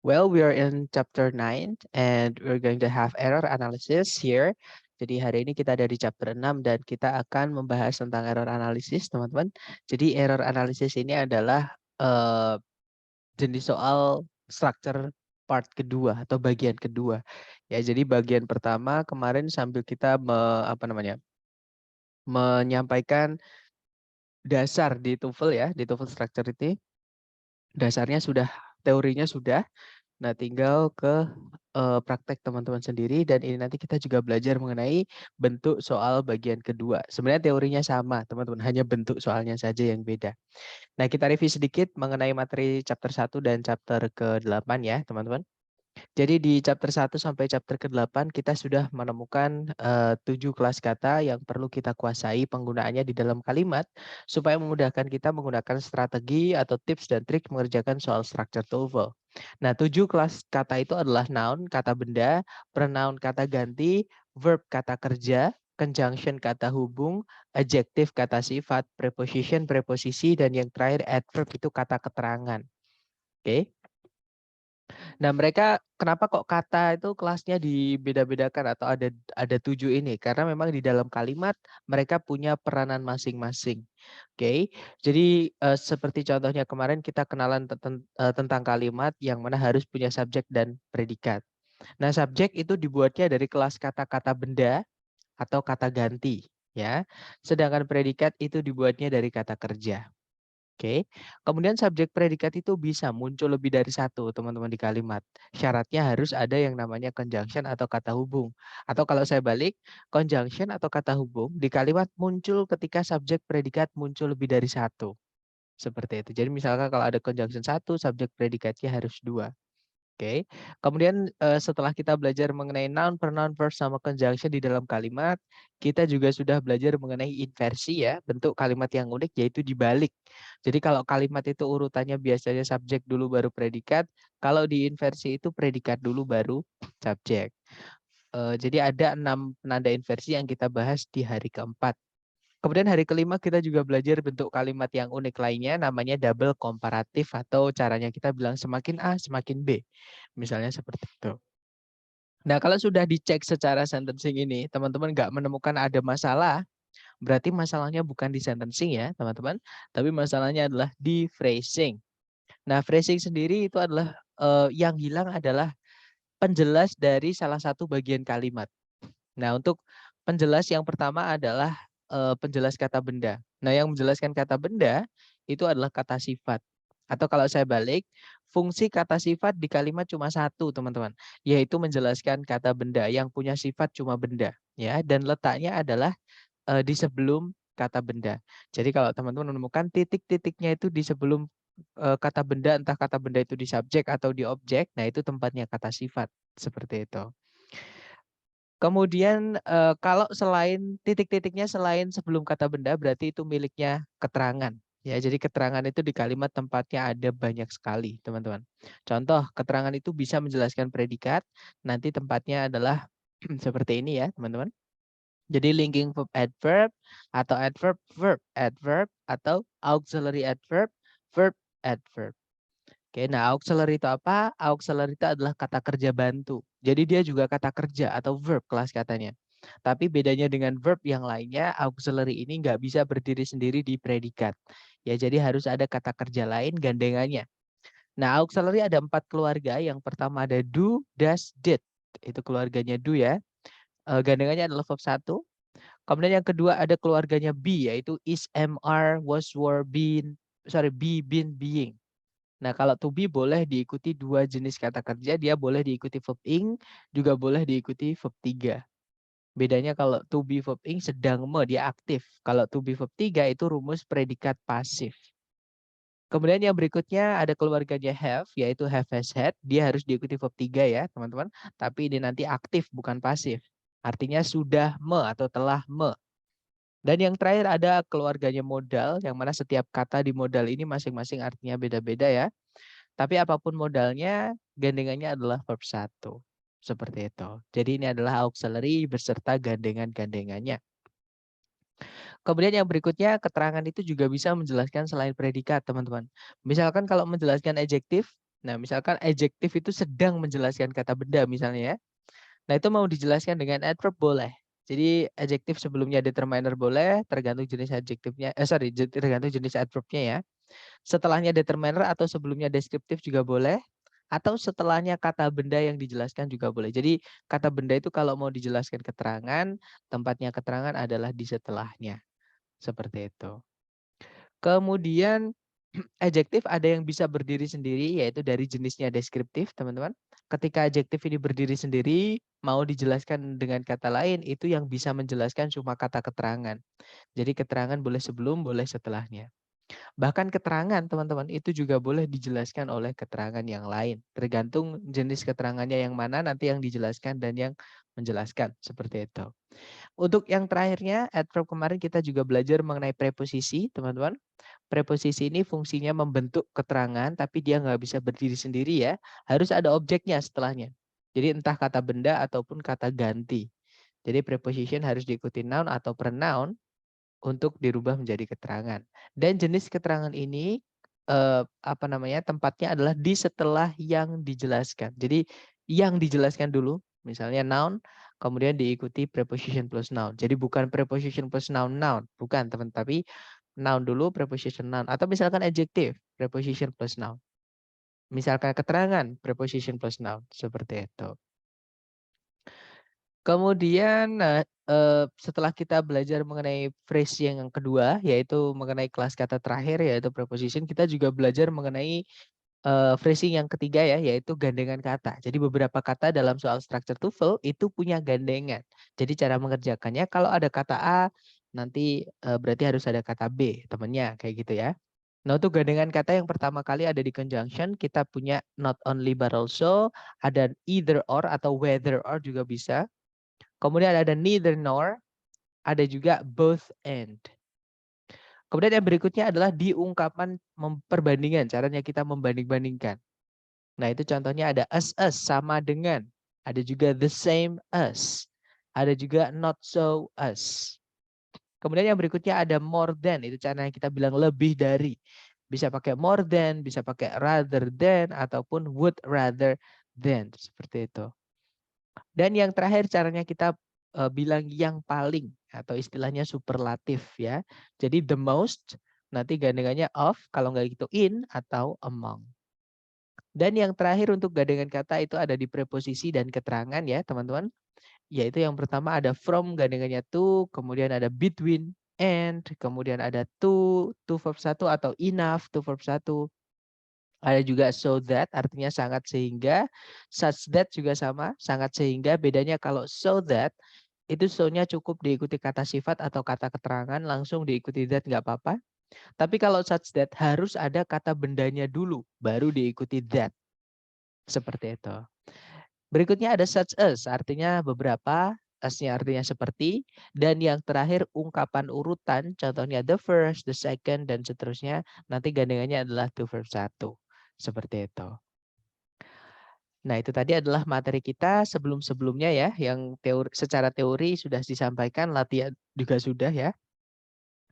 Well, we are in chapter 9 and we're going to have error analysis here. Jadi hari ini kita ada di chapter 6 dan kita akan membahas tentang error analysis, teman-teman. Jadi error analysis ini adalah jenis soal structure part kedua atau bagian kedua. Ya, jadi bagian pertama kemarin sambil kita menyampaikan dasar di TOEFL ya, di TOEFL structure ini. Dasarnya sudah, teorinya sudah. Nah, tinggal ke praktek teman-teman sendiri dan ini nanti kita juga belajar mengenai bentuk soal bagian kedua. Sebenarnya teorinya sama, teman-teman, hanya bentuk soalnya saja yang beda. Nah, kita review sedikit mengenai materi chapter 1 dan chapter ke-8 ya, teman-teman. Jadi di chapter 1 sampai chapter ke-8 kita sudah menemukan 7 kelas kata yang perlu kita kuasai penggunaannya di dalam kalimat supaya memudahkan kita menggunakan strategi atau tips dan trik mengerjakan soal structure TOEFL. Nah, 7 kelas kata itu adalah noun, kata benda, pronoun, kata ganti, verb, kata kerja, conjunction, kata hubung, adjective, kata sifat, preposition, preposisi, dan yang terakhir adverb itu kata keterangan. Oke. Nah, mereka kenapa kok kata itu kelasnya dibeda-bedakan atau ada 7 ini? Karena memang di dalam kalimat mereka punya peranan masing-masing. Oke. Jadi seperti contohnya kemarin kita kenalan tentang kalimat yang mana harus punya subjek dan predikat. Nah, subjek itu dibuatnya dari kelas kata-kata benda atau kata ganti, ya. Sedangkan predikat itu dibuatnya dari kata kerja. Oke, kemudian subjek predikat itu bisa muncul lebih dari satu, teman-teman, di kalimat. Syaratnya harus ada yang namanya conjunction atau kata hubung. Atau kalau saya balik, conjunction atau kata hubung di kalimat muncul ketika subjek predikat muncul lebih dari satu. Seperti itu. Jadi misalkan kalau ada conjunction satu, subjek predikatnya harus dua. Oke, kemudian setelah kita belajar mengenai noun, pronoun, verb, sama conjunction di dalam kalimat, kita juga sudah belajar mengenai inversi ya, bentuk kalimat yang unik yaitu dibalik. Jadi kalau kalimat itu urutannya biasanya subjek dulu baru predikat, kalau di inversi itu predikat dulu baru subjek. Jadi ada 6 penanda inversi yang kita bahas di hari keempat. Kemudian hari kelima kita juga belajar bentuk kalimat yang unik lainnya namanya double komparatif atau caranya kita bilang semakin A semakin B. Misalnya seperti itu. Nah, kalau sudah dicek secara sentencing ini, teman-teman nggak menemukan ada masalah, berarti masalahnya bukan di sentencing ya, teman-teman, tapi masalahnya adalah di phrasing. Nah, phrasing sendiri itu adalah yang hilang adalah penjelas dari salah satu bagian kalimat. Nah, untuk penjelas yang pertama adalah penjelas kata benda. Nah, yang menjelaskan kata benda itu adalah kata sifat. Atau kalau saya balik, fungsi kata sifat di kalimat cuma satu, teman-teman, yaitu menjelaskan kata benda yang punya sifat cuma benda, ya, dan letaknya adalah di sebelum kata benda. Jadi kalau teman-teman menemukan titik-titiknya itu di sebelum kata benda, entah kata benda itu di subjek atau di objek, nah itu tempatnya kata sifat, seperti itu. Kemudian kalau selain titik-titiknya selain sebelum kata benda berarti itu miliknya keterangan. Ya, jadi keterangan itu di kalimat tempatnya ada banyak sekali, teman-teman. Contoh, keterangan itu bisa menjelaskan predikat, nanti tempatnya adalah seperti ini ya, teman-teman. Jadi linking verb adverb atau adverb verb adverb atau auxiliary adverb verb adverb. Oke, nah auxiliary itu apa? Auxiliary itu adalah kata kerja bantu. Jadi dia juga kata kerja atau verb kelas katanya. Tapi bedanya dengan verb yang lainnya, auxiliary ini nggak bisa berdiri sendiri di predikat. Ya, jadi harus ada kata kerja lain gandengannya. Nah, auxiliary ada 4 keluarga. Yang pertama ada do, does, did. Itu keluarganya do ya. Gandengannya adalah verb 1. Kemudian yang kedua ada keluarganya be, yaitu is, am, are, was, were, been, be, been, being. Nah, kalau to be boleh diikuti 2 jenis kata kerja, dia boleh diikuti verb ing, juga boleh diikuti verb 3. Bedanya kalau to be verb ing sedang dia aktif. Kalau to be verb 3 itu rumus predikat pasif. Kemudian yang berikutnya ada keluarganya have, yaitu have, has, had. Dia harus diikuti verb 3 ya, teman-teman. Tapi ini nanti aktif, bukan pasif. Artinya sudah atau telah Dan yang terakhir ada keluarganya modal, yang mana setiap kata di modal ini masing-masing artinya beda-beda ya. Tapi apapun modalnya, gandengannya adalah verb 1. Seperti itu. Jadi ini adalah auxiliary beserta gandengan-gandengannya. Kemudian yang berikutnya, keterangan itu juga bisa menjelaskan selain predikat, teman-teman. Misalkan kalau menjelaskan adjektif, nah misalkan adjektif itu sedang menjelaskan kata benda misalnya ya. Nah itu mau dijelaskan dengan adverb boleh. Jadi adjektif sebelumnya determiner boleh, tergantung jenis adjektifnya, tergantung jenis adverbnya ya. Setelahnya determiner atau sebelumnya deskriptif juga boleh. Atau setelahnya kata benda yang dijelaskan juga boleh. Jadi kata benda itu kalau mau dijelaskan keterangan, tempatnya keterangan adalah di setelahnya. Seperti itu. Kemudian adjektif ada yang bisa berdiri sendiri, yaitu dari jenisnya deskriptif, teman-teman. Ketika adjektif ini berdiri sendiri, mau dijelaskan dengan kata lain, itu yang bisa menjelaskan cuma kata keterangan. Jadi keterangan boleh sebelum, boleh setelahnya. Bahkan keterangan, teman-teman, itu juga boleh dijelaskan oleh keterangan yang lain. Tergantung jenis keterangannya yang mana nanti yang dijelaskan dan yang menjelaskan. Seperti itu. Untuk yang terakhirnya, adverb kemarin kita juga belajar mengenai preposisi, teman-teman. Preposisi ini fungsinya membentuk keterangan, tapi dia nggak bisa berdiri sendiri ya. Harus ada objeknya setelahnya. Jadi entah kata benda ataupun kata ganti. Jadi preposition harus diikuti noun atau pronoun untuk dirubah menjadi keterangan. Dan jenis keterangan ini tempatnya adalah di setelah yang dijelaskan. Jadi yang dijelaskan dulu, misalnya noun, kemudian diikuti preposition plus noun. Jadi bukan preposition plus noun noun, bukan teman, tapi noun dulu preposition noun atau misalkan adjective preposition plus noun. Misalkan keterangan preposition plus noun seperti itu. Kemudian setelah kita belajar mengenai phrase yang kedua, yaitu mengenai kelas kata terakhir, yaitu preposition, kita juga belajar mengenai phrasing yang ketiga ya, yaitu gandengan kata. Jadi beberapa kata dalam soal structure TOEFL itu punya gandengan. Jadi cara mengerjakannya kalau ada kata A, nanti berarti harus ada kata B, temannya kayak gitu ya. Nah untuk gandengan kata yang pertama kali ada di conjunction, kita punya not only but also, ada either or atau whether or juga bisa. Kemudian ada neither nor, ada juga both and. Kemudian yang berikutnya adalah di ungkapan perbandingan, caranya kita membanding-bandingkan. Nah itu contohnya ada as sama dengan, ada juga the same as, ada juga not so as. Kemudian yang berikutnya ada more than, itu caranya kita bilang lebih dari. Bisa pakai more than, bisa pakai rather than, ataupun would rather than, seperti itu. Dan yang terakhir caranya kita bilang yang paling atau istilahnya superlatif ya. Jadi the most nanti gandengannya of, kalau nggak gitu in atau among. Dan yang terakhir untuk gandengan kata itu ada di preposisi dan keterangan ya teman-teman. Yaitu yang pertama ada from gandengannya to, kemudian ada between, and, kemudian ada to verb 1 atau enough to verb 1. Ada juga so that, artinya sangat sehingga. Such that juga sama, sangat sehingga. Bedanya kalau so that, itu so-nya cukup diikuti kata sifat atau kata keterangan, langsung diikuti that nggak apa-apa. Tapi kalau such that harus ada kata bendanya dulu, baru diikuti that. Seperti itu. Berikutnya ada such as, artinya beberapa, as-nya artinya seperti, dan yang terakhir ungkapan urutan, contohnya the first, the second, dan seterusnya, nanti gandengannya adalah to verb 1. Seperti itu. Nah, itu tadi adalah materi kita sebelum-sebelumnya ya, yang secara teori sudah disampaikan, latihan juga sudah ya.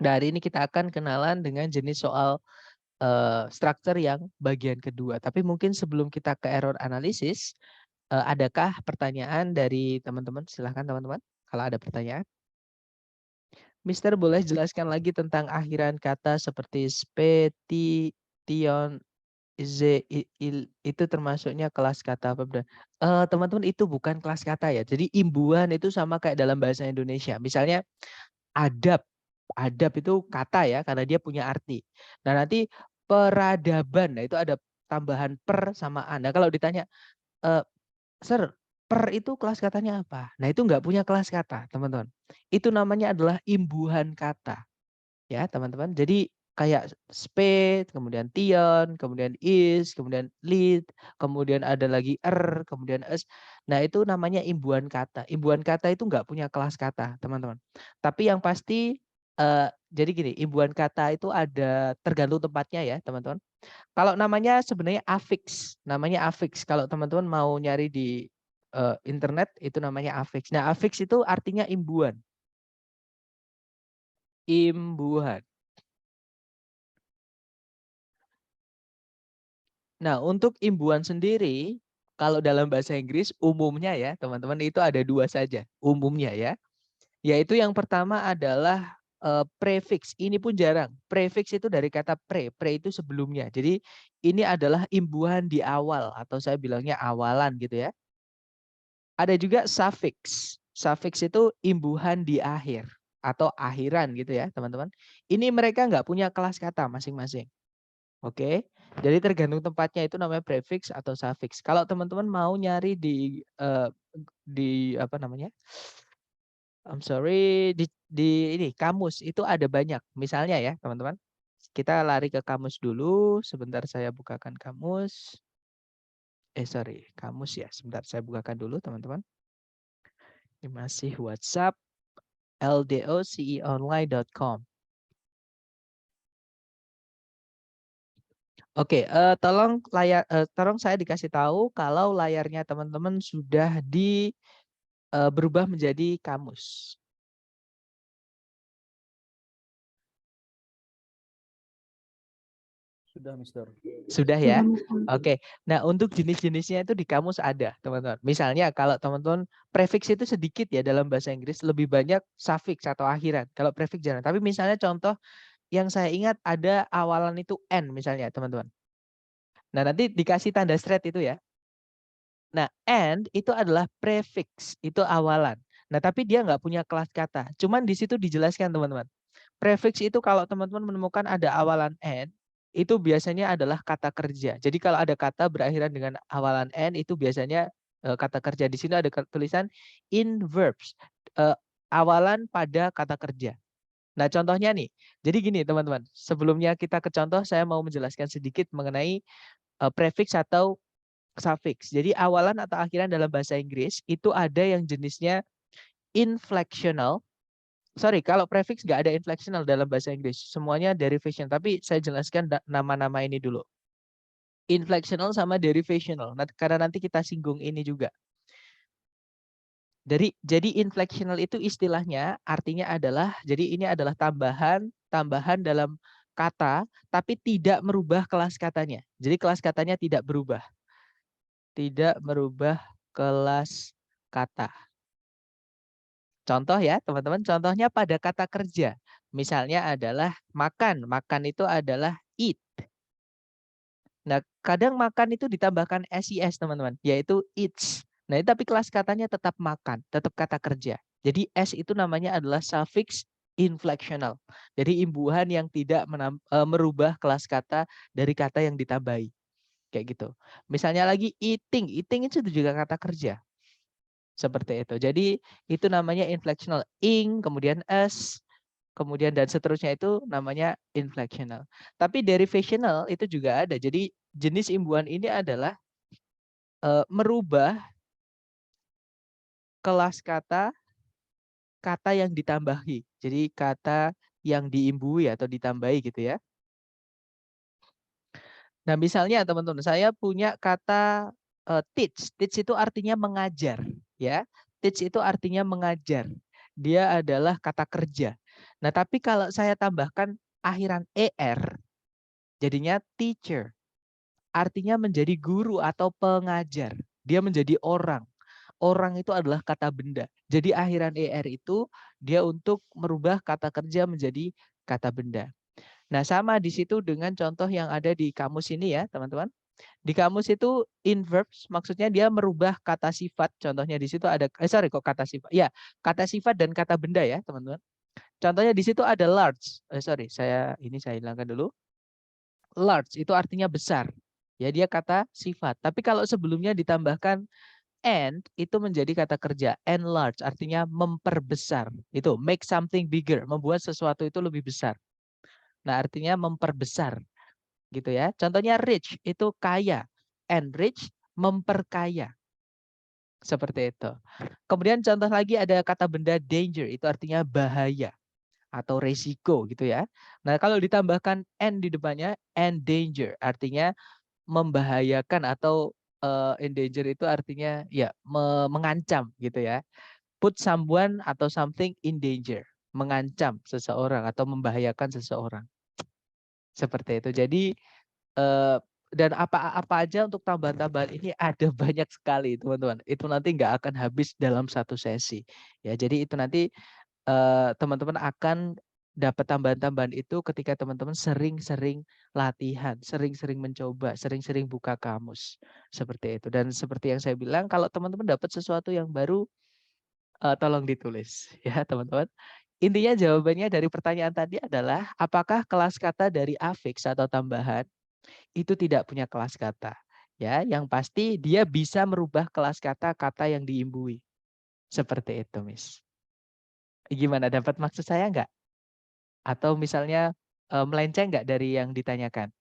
Nah, hari ini kita akan kenalan dengan jenis soal struktur yang bagian kedua. Tapi mungkin sebelum kita ke error analisis, adakah pertanyaan dari teman-teman? Silahkan teman-teman, kalau ada pertanyaan. Mister boleh jelaskan lagi tentang akhiran kata seperti speti, tion, itu termasuknya kelas kata apa? Teman-teman itu bukan kelas kata ya. Jadi imbuhan itu sama kayak dalam bahasa Indonesia. Misalnya adab. Adab itu kata ya karena dia punya arti. Nah, nanti peradaban. Nah, itu ada tambahan per sama an. Nah, kalau ditanya Sir, per itu kelas katanya apa? Nah, itu nggak punya kelas kata, teman-teman. Itu namanya adalah imbuhan kata. Ya, teman-teman. Jadi kayak spade, kemudian tion, kemudian is, kemudian lead, kemudian ada lagi kemudian es. Nah, itu namanya imbuhan kata. Imbuhan kata itu nggak punya kelas kata, teman-teman. Tapi yang pasti jadi gini, imbuhan kata itu ada tergantung tempatnya ya, teman-teman. Kalau namanya sebenarnya afix, namanya afix. Kalau teman-teman mau nyari di internet itu namanya afix. Nah, afix itu artinya imbuhan. Imbuhan. Nah, untuk imbuhan sendiri, kalau dalam bahasa Inggris umumnya ya, teman-teman itu ada dua saja, umumnya ya. Yaitu yang pertama adalah prefix. Ini pun jarang. Prefix itu dari kata pre itu sebelumnya. Jadi ini adalah imbuhan di awal atau saya bilangnya awalan gitu ya. Ada juga suffix. Suffix itu imbuhan di akhir atau akhiran gitu ya, teman-teman. Ini mereka nggak punya kelas kata masing-masing. Oke, jadi tergantung tempatnya itu namanya prefix atau suffix. Kalau teman-teman mau nyari di apa namanya? I'm sorry di ini kamus itu ada banyak. Misalnya ya, teman-teman. Kita lari ke kamus dulu. Sebentar saya bukakan kamus. Sorry, kamus ya. Sebentar saya bukakan dulu, teman-teman. Ini masih WhatsApp ldoceonline.com. Oke, tolong saya dikasih tahu kalau layarnya teman-teman sudah berubah menjadi kamus. Sudah, Mister. Sudah ya? Oke. Nah, untuk jenis-jenisnya itu di kamus ada, teman-teman. Misalnya kalau teman-teman prefix itu sedikit ya dalam bahasa Inggris, lebih banyak suffix atau akhiran. Kalau prefix jarang. Tapi misalnya contoh yang saya ingat ada awalan itu N misalnya, teman-teman. Nah, nanti dikasih tanda straight itu ya. Nah, and itu adalah prefix, itu awalan. Nah, tapi dia nggak punya kelas kata. Cuman di situ dijelaskan, teman-teman. Prefix itu kalau teman-teman menemukan ada awalan and, itu biasanya adalah kata kerja. Jadi kalau ada kata berakhiran dengan awalan and, itu biasanya kata kerja. Di sini ada tulisan in verbs, awalan pada kata kerja. Nah, contohnya nih. Jadi gini, teman-teman. Sebelumnya kita ke contoh, saya mau menjelaskan sedikit mengenai prefix atau suffix. Jadi awalan atau akhiran dalam bahasa Inggris itu ada yang jenisnya inflectional. Sorry, kalau prefix nggak ada inflectional dalam bahasa Inggris. Semuanya derivation. Tapi saya jelaskan nama-nama ini dulu. Inflectional sama derivational. Nah, karena nanti kita singgung ini juga. Jadi inflectional itu istilahnya artinya adalah, jadi ini adalah tambahan dalam kata, tapi tidak merubah kelas katanya. Jadi kelas katanya tidak berubah. Tidak merubah kelas kata. Contoh ya, teman-teman. Contohnya pada kata kerja. Misalnya adalah makan. Makan itu adalah eat. Nah, kadang makan itu ditambahkan SIS, teman-teman. Yaitu eats. Nah, tapi kelas katanya tetap makan. Tetap kata kerja. Jadi S itu namanya adalah suffix inflectional. Jadi imbuhan yang tidak merubah kelas kata dari kata yang ditambahi. Kayak gitu. Misalnya lagi eating. Eating itu juga kata kerja. Seperti itu. Jadi itu namanya inflectional. Ing, kemudian s, kemudian dan seterusnya itu namanya inflectional. Tapi derivational itu juga ada. Jadi jenis imbuhan ini adalah merubah kelas kata yang ditambahi. Jadi kata yang diimbui atau ditambahi gitu ya. Nah, misalnya teman-teman, saya punya kata teach. Teach itu artinya mengajar, ya. Teach itu artinya mengajar. Dia adalah kata kerja. Nah, tapi kalau saya tambahkan akhiran er, jadinya teacher. Artinya menjadi guru atau pengajar. Dia menjadi orang. Orang itu adalah kata benda. Jadi akhiran er itu dia untuk merubah kata kerja menjadi kata benda. Nah, sama di situ dengan contoh yang ada di kamus ini ya, teman-teman. Di kamus itu in verbs maksudnya dia merubah kata sifat. Contohnya di situ ada kata sifat. Ya, kata sifat dan kata benda ya, teman-teman. Contohnya di situ ada large. Saya hilangkan dulu. Large itu artinya besar. Ya, dia kata sifat. Tapi kalau sebelumnya ditambahkan and itu menjadi kata kerja. Enlarge artinya memperbesar. Itu make something bigger, membuat sesuatu itu lebih besar. Nah, artinya memperbesar gitu ya. Contohnya rich itu kaya, enrich memperkaya. Seperti itu. Kemudian contoh lagi ada kata benda danger, itu artinya bahaya atau resiko gitu ya. Nah, kalau ditambahkan and di depannya, endanger artinya membahayakan atau endanger itu artinya ya mengancam gitu ya. Put someone atau something in danger. mengancam seseorang atau membahayakan seseorang. Seperti itu. Jadi dan apa aja untuk tambahan-tambahan ini ada banyak sekali teman-teman. Itu nanti nggak akan habis dalam satu sesi. Ya, jadi itu nanti teman-teman akan dapat tambahan-tambahan itu ketika teman-teman sering-sering latihan, sering-sering mencoba, sering-sering buka kamus. Seperti itu. Dan seperti yang saya bilang, kalau teman-teman dapat sesuatu yang baru, tolong ditulis ya teman-teman. Intinya jawabannya dari pertanyaan tadi adalah apakah kelas kata dari afix atau tambahan itu tidak punya kelas kata. Ya, yang pasti dia bisa merubah kelas kata-kata yang diimbui. Seperti itu, Miss. Gimana, dapat maksud saya nggak? Atau misalnya melenceng nggak dari yang ditanyakan?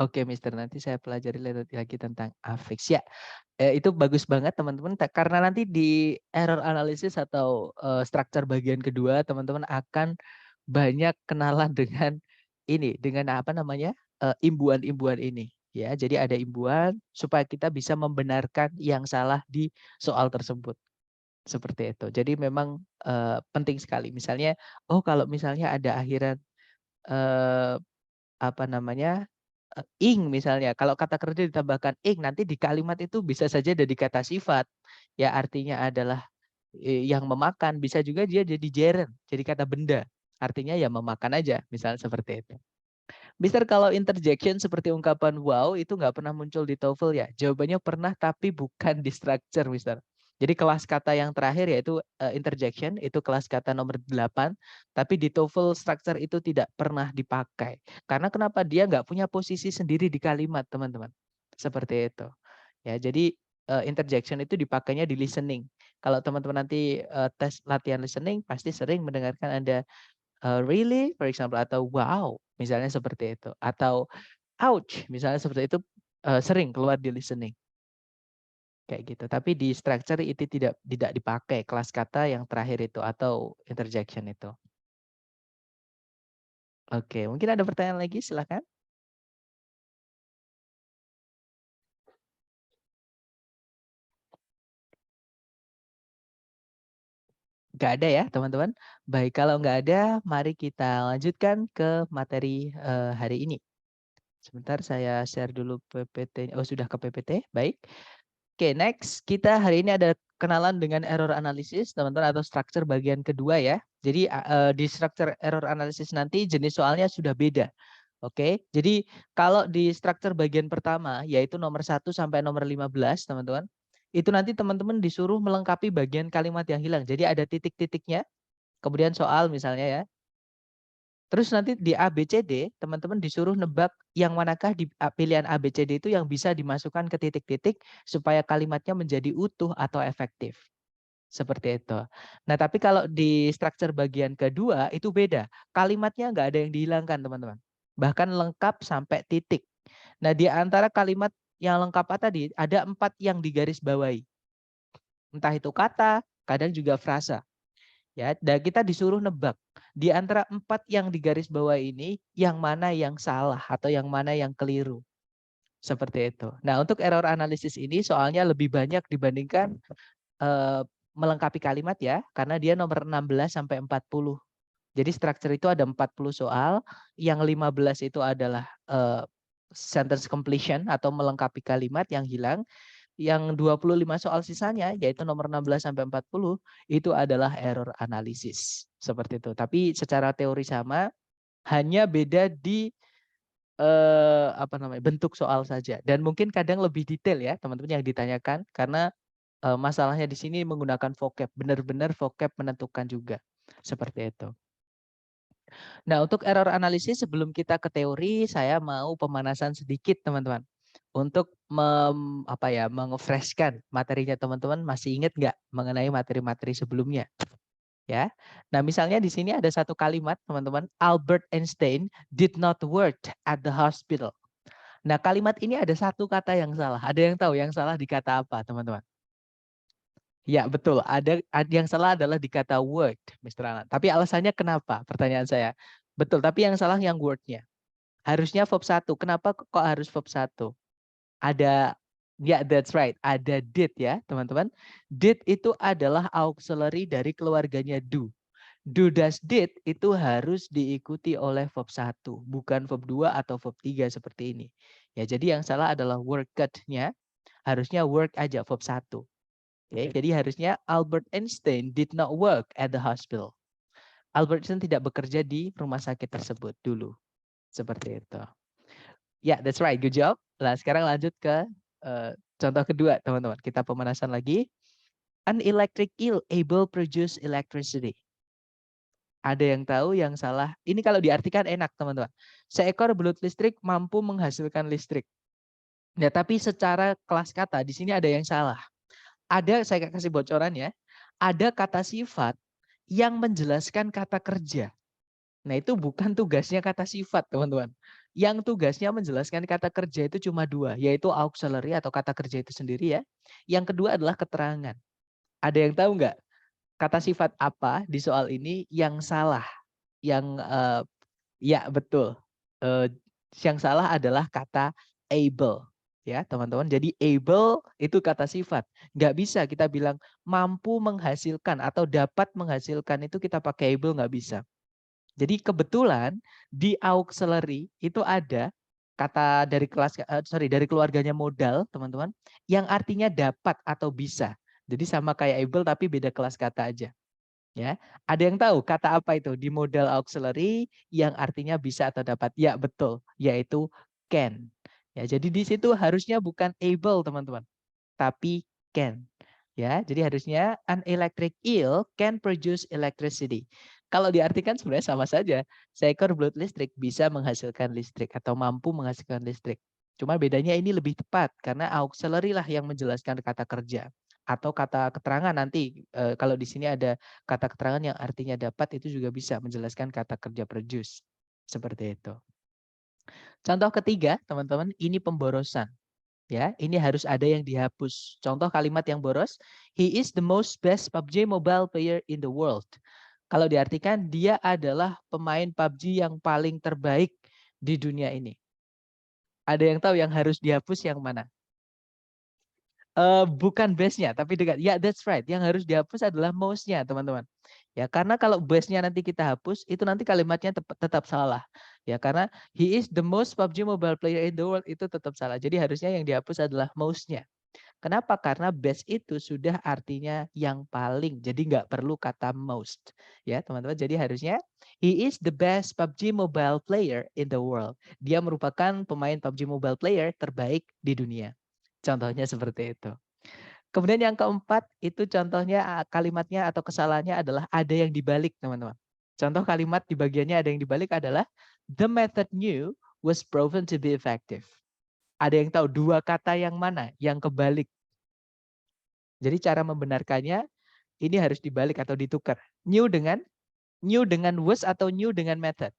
Oke, Mister, nanti saya pelajari lagi tentang afix. Ya, itu bagus banget teman-teman. Karena nanti di error analysis atau structure bagian kedua, teman-teman akan banyak kenalan dengan ini, dengan apa namanya, imbuhan-imbuhan ini. Ya, jadi ada imbuhan supaya kita bisa membenarkan yang salah di soal tersebut. Seperti itu. Jadi memang penting sekali. Misalnya, oh kalau misalnya ada akhiran apa namanya, ing misalnya, kalau kata kerja ditambahkan ing, nanti di kalimat itu bisa saja jadi kata sifat, ya artinya adalah yang memakan, bisa juga dia jadi gerund, jadi kata benda, artinya ya memakan aja, misalnya seperti itu. Mister, kalau interjection seperti ungkapan wow itu nggak pernah muncul di TOEFL ya? Jawabannya pernah, tapi bukan di structure, Mister. Jadi kelas kata yang terakhir yaitu interjection, itu kelas kata nomor 8, tapi di TOEFL structure itu tidak pernah dipakai. Karena kenapa? Dia nggak punya posisi sendiri di kalimat, teman-teman. Seperti itu. Ya, jadi interjection itu dipakainya di listening. Kalau teman-teman nanti tes latihan listening, pasti sering mendengarkan ada really, for example, atau wow, misalnya seperti itu. Atau ouch, misalnya seperti itu sering keluar di listening. Kayak gitu. Tapi di structure itu tidak dipakai kelas kata yang terakhir itu atau interjection itu. Oke, mungkin ada pertanyaan lagi, silakan. Nggak ada ya, teman-teman. Baik, kalau nggak ada, mari kita lanjutkan ke materi hari ini. Sebentar saya share dulu PPT. Oh, sudah ke PPT. Baik. Oke, next kita hari ini ada kenalan dengan error analysis, teman-teman, atau structure bagian kedua ya. Jadi di structure error analysis nanti jenis soalnya sudah beda. Oke, jadi kalau di structure bagian pertama, yaitu nomor 1 sampai nomor 15, teman-teman, itu nanti teman-teman disuruh melengkapi bagian kalimat yang hilang. Jadi ada titik-titiknya, kemudian soal misalnya ya. Terus nanti di ABCD, teman-teman disuruh nebak yang manakah di pilihan ABCD itu yang bisa dimasukkan ke titik-titik supaya kalimatnya menjadi utuh atau efektif. Seperti itu. Nah, tapi kalau di structure bagian kedua itu beda. Kalimatnya nggak ada yang dihilangkan, teman-teman. Bahkan lengkap sampai titik. Nah, di antara kalimat yang lengkap tadi, ada 4 yang digaris bawahi. Entah itu kata, kadang juga frasa. Ya, dan kita disuruh nebak di antara 4 yang digaris bawah ini yang mana yang salah atau yang mana yang keliru. Seperti itu. Nah, untuk error analisis ini soalnya lebih banyak dibandingkan melengkapi kalimat ya, karena dia nomor 16 sampai 40. Jadi structure itu ada 40 soal, yang 15 itu adalah sentence completion atau melengkapi kalimat yang hilang. Yang 25 soal sisanya yaitu nomor 16 sampai 40 itu adalah error analisis. Seperti itu. Tapi secara teori sama, hanya beda di apa namanya? Bentuk soal saja. Dan mungkin kadang lebih detail ya, teman-teman yang ditanyakan karena masalahnya di sini menggunakan vocab, benar-benar vocab menentukan juga. Seperti itu. Nah, untuk error analisis sebelum kita ke teori, saya mau pemanasan sedikit, teman-teman. Untuk mengefreshkan materinya teman-teman, masih ingat nggak mengenai materi-materi sebelumnya? Ya. Nah, misalnya di sini ada satu kalimat, teman-teman, Albert Einstein did not work at the hospital. Nah, kalimat ini ada satu kata yang salah. Ada yang tahu yang salah di kata apa, teman-teman? Ya, betul. Ada yang salah adalah di kata word, Mr. Alan. Tapi alasannya kenapa? Pertanyaan saya. Betul, tapi yang salah yang word-nya. Harusnya verb 1. Kenapa kok harus verb 1? Ada, ya that's right, ada did ya teman-teman. Did itu adalah auxiliary dari keluarganya do. Do, does, did itu harus diikuti oleh verb 1, bukan verb 2 atau verb 3 seperti ini. Ya, jadi yang salah adalah worked-nya, harusnya work aja verb 1. Oke, jadi harusnya Albert Einstein did not work at the hospital. Albert Einstein tidak bekerja di rumah sakit tersebut dulu. Seperti itu. Ya, that's right, good job. Nah, sekarang lanjut ke contoh kedua, teman-teman. Kita pemanasan lagi. An electric eel able produce electricity. Ada yang tahu yang salah? Ini kalau diartikan enak, teman-teman. Seekor belut listrik mampu menghasilkan listrik. Ya, tapi secara kelas kata di sini ada yang salah. Ada, saya kasih bocoran ya. Ada kata sifat yang menjelaskan kata kerja. Nah, itu bukan tugasnya kata sifat, teman-teman. Yang tugasnya menjelaskan kata kerja itu cuma 2, yaitu auxiliary atau kata kerja itu sendiri ya. Yang kedua adalah keterangan. Ada yang tahu nggak kata sifat apa di soal ini yang salah? Yang ya betul. Yang salah adalah kata able. Ya teman-teman. Jadi able itu kata sifat. Nggak bisa kita bilang mampu menghasilkan atau dapat menghasilkan itu kita pakai able, nggak bisa. Jadi kebetulan di auxiliary itu ada kata dari dari keluarganya modal, teman-teman, yang artinya dapat atau bisa. Jadi sama kayak able tapi beda kelas kata aja. Ya, ada yang tahu kata apa itu di modal auxiliary yang artinya bisa atau dapat? Ya, betul, yaitu can. Ya, jadi di situ harusnya bukan able, teman-teman, tapi can. Ya, jadi harusnya an electric eel can produce electricity. Kalau diartikan sebenarnya sama saja. Seekor belut listrik bisa menghasilkan listrik atau mampu menghasilkan listrik. Cuma bedanya ini lebih tepat karena auxiliary lah yang menjelaskan kata kerja atau kata keterangan nanti. Kalau di sini ada kata keterangan yang artinya dapat, itu juga bisa menjelaskan kata kerja produce. Seperti itu. Contoh ketiga, teman-teman, ini pemborosan. Ya, ini harus ada yang dihapus. Contoh kalimat yang boros, he is the most best PUBG mobile player in the world. Kalau diartikan dia adalah pemain PUBG yang paling terbaik di dunia ini. Ada yang tahu yang harus dihapus yang mana? Bukan base-nya, tapi dekat. Ya, that's right. Yang harus dihapus adalah most-nya, teman-teman. Ya, karena kalau base-nya nanti kita hapus, itu nanti kalimatnya tetap salah. Ya, karena he is the most PUBG mobile player in the world itu tetap salah. Jadi harusnya yang dihapus adalah most-nya. Kenapa? Karena best itu sudah artinya yang paling. Jadi nggak perlu kata most. Ya, teman-teman. Jadi harusnya he is the best PUBG mobile player in the world. Dia merupakan pemain PUBG mobile player terbaik di dunia. Contohnya seperti itu. Kemudian yang keempat itu contohnya kalimatnya atau kesalahannya adalah ada yang dibalik, teman-teman. Contoh kalimat di bagiannya ada yang dibalik adalah the method new was proven to be effective. Ada yang tahu dua kata yang mana yang kebalik? Jadi cara membenarkannya ini harus dibalik atau ditukar. New dengan was atau new dengan method?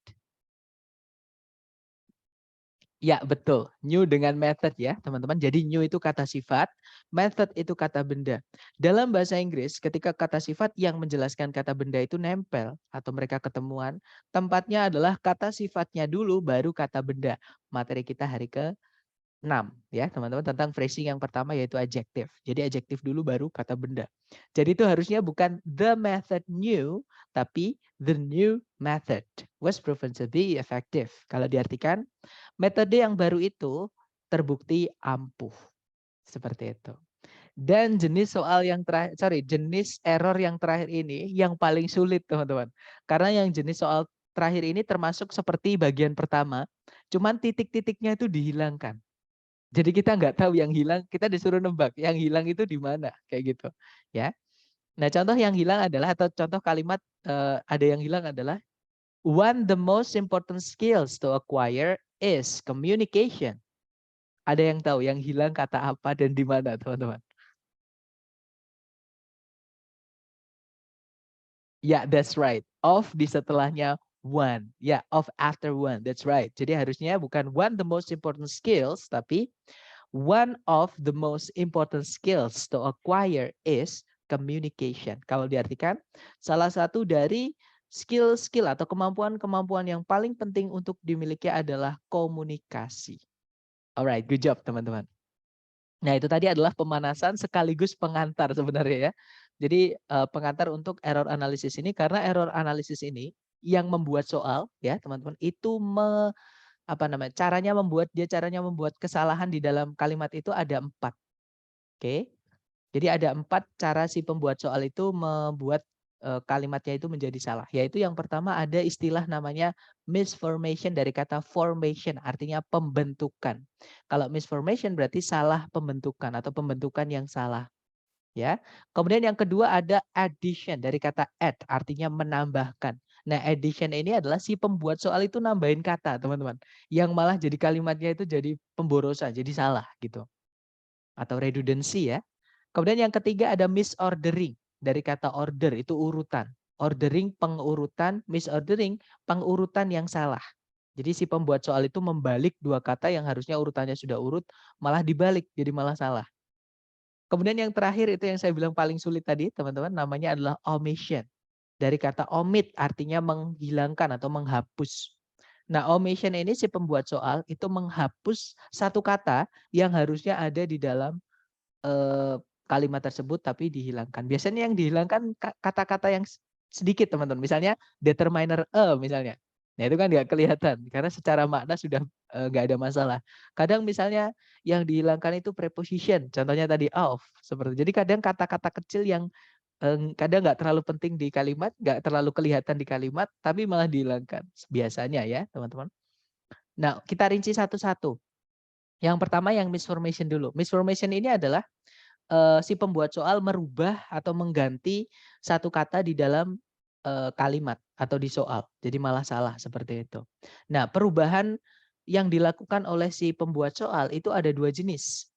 Ya, betul. New dengan method ya, teman-teman. Jadi new itu kata sifat, method itu kata benda. Dalam bahasa Inggris, ketika kata sifat yang menjelaskan kata benda itu nempel atau mereka ketemuan, tempatnya adalah kata sifatnya dulu baru kata benda. Materi kita hari ke-6 ya, teman-teman, tentang phrasing yang pertama yaitu adjective. Jadi adjective dulu baru kata benda. Jadi itu harusnya bukan the method new, tapi the new method was proven to be effective. Kalau diartikan metode yang baru itu terbukti ampuh. Seperti itu. Dan jenis soal yang terakhir, jenis error yang terakhir ini yang paling sulit, teman-teman. Karena yang jenis soal terakhir ini termasuk seperti bagian pertama, cuman titik-titiknya itu dihilangkan. Jadi kita nggak tahu yang hilang, kita disuruh nebak yang hilang itu di mana, kayak gitu. Ya. Nah, contoh yang hilang adalah atau contoh kalimat ada yang hilang adalah one the most important skills to acquire is communication. Ada yang tahu yang hilang kata apa dan di mana, teman-teman? Ya, that's right. Of di setelahnya one. Ya, of after one. That's right. Jadi harusnya bukan one the most important skills, tapi one of the most important skills to acquire is communication. Kalau diartikan, salah satu dari skill-skill atau kemampuan-kemampuan yang paling penting untuk dimiliki adalah komunikasi. Alright, good job teman-teman. Nah, itu tadi adalah pemanasan sekaligus pengantar sebenarnya ya. Jadi pengantar untuk error analysis ini, karena error analysis ini yang membuat soal ya teman-teman itu caranya membuat kesalahan di dalam kalimat itu ada 4. Oke. Jadi ada 4 cara si pembuat soal itu membuat kalimatnya itu menjadi salah. Yaitu yang pertama ada istilah namanya misformation dari kata formation, artinya pembentukan. Kalau misformation berarti salah pembentukan atau pembentukan yang salah. Ya. Kemudian yang kedua ada addition dari kata add, artinya menambahkan. Nah, addition ini adalah si pembuat soal itu nambahin kata, teman-teman. Yang malah jadi kalimatnya itu jadi pemborosan, jadi salah gitu. Atau redundancy ya. Kemudian yang ketiga ada misordering dari kata order, itu urutan. Ordering pengurutan, misordering pengurutan yang salah. Jadi si pembuat soal itu membalik 2 kata yang harusnya urutannya sudah urut, malah dibalik jadi malah salah. Kemudian yang terakhir itu yang saya bilang paling sulit tadi teman-teman, namanya adalah omission. Dari kata omit artinya menghilangkan atau menghapus. Nah, omission ini si pembuat soal itu menghapus satu kata yang harusnya ada di dalam kalimat tersebut tapi dihilangkan. Biasanya yang dihilangkan kata-kata yang sedikit teman-teman. Misalnya determiner misalnya. Nah itu kan nggak kelihatan karena secara makna sudah nggak ada masalah. Kadang misalnya yang dihilangkan itu preposition. Contohnya tadi of. Jadi kadang kata-kata kecil yang kadang nggak terlalu penting di kalimat, nggak terlalu kelihatan di kalimat, tapi malah dihilangkan. Biasanya ya teman-teman. Nah kita rinci satu-satu. Yang pertama yang misformation dulu. Misformation ini adalah si pembuat soal merubah atau mengganti satu kata di dalam kalimat atau di soal. Jadi malah salah seperti itu. Nah, perubahan yang dilakukan oleh si pembuat soal itu ada 2 jenis.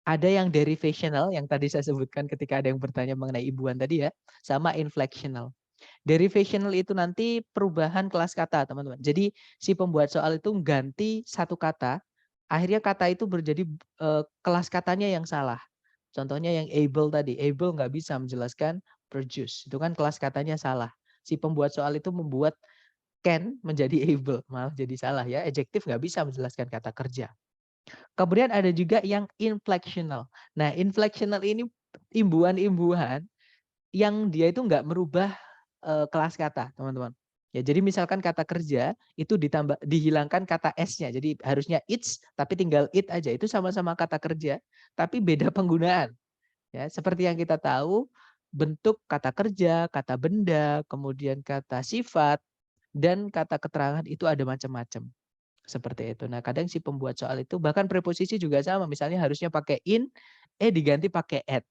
Ada yang derivational yang tadi saya sebutkan ketika ada yang bertanya mengenai ibuan tadi ya, sama inflectional. Derivational itu nanti perubahan kelas kata, teman-teman. Jadi si pembuat soal itu ganti satu kata, akhirnya kata itu menjadi kelas katanya yang salah. Contohnya yang able tadi, able nggak bisa menjelaskan produce. Itu kan kelas katanya salah. Si pembuat soal itu membuat can menjadi able, malah jadi salah ya. Adjektif nggak bisa menjelaskan kata kerja. Kemudian ada juga yang inflectional. Nah, inflectional ini imbuhan-imbuhan yang dia itu nggak merubah kelas kata, teman-teman. Ya, jadi misalkan kata kerja itu dihilangkan kata s-nya. Jadi harusnya it's tapi tinggal it aja. Itu sama-sama kata kerja, tapi beda penggunaan. Ya, seperti yang kita tahu, bentuk kata kerja, kata benda, kemudian kata sifat, dan kata keterangan itu ada macam-macam. Seperti itu. Nah, kadang si pembuat soal itu bahkan preposisi juga sama. Misalnya harusnya pakai in, diganti pakai at.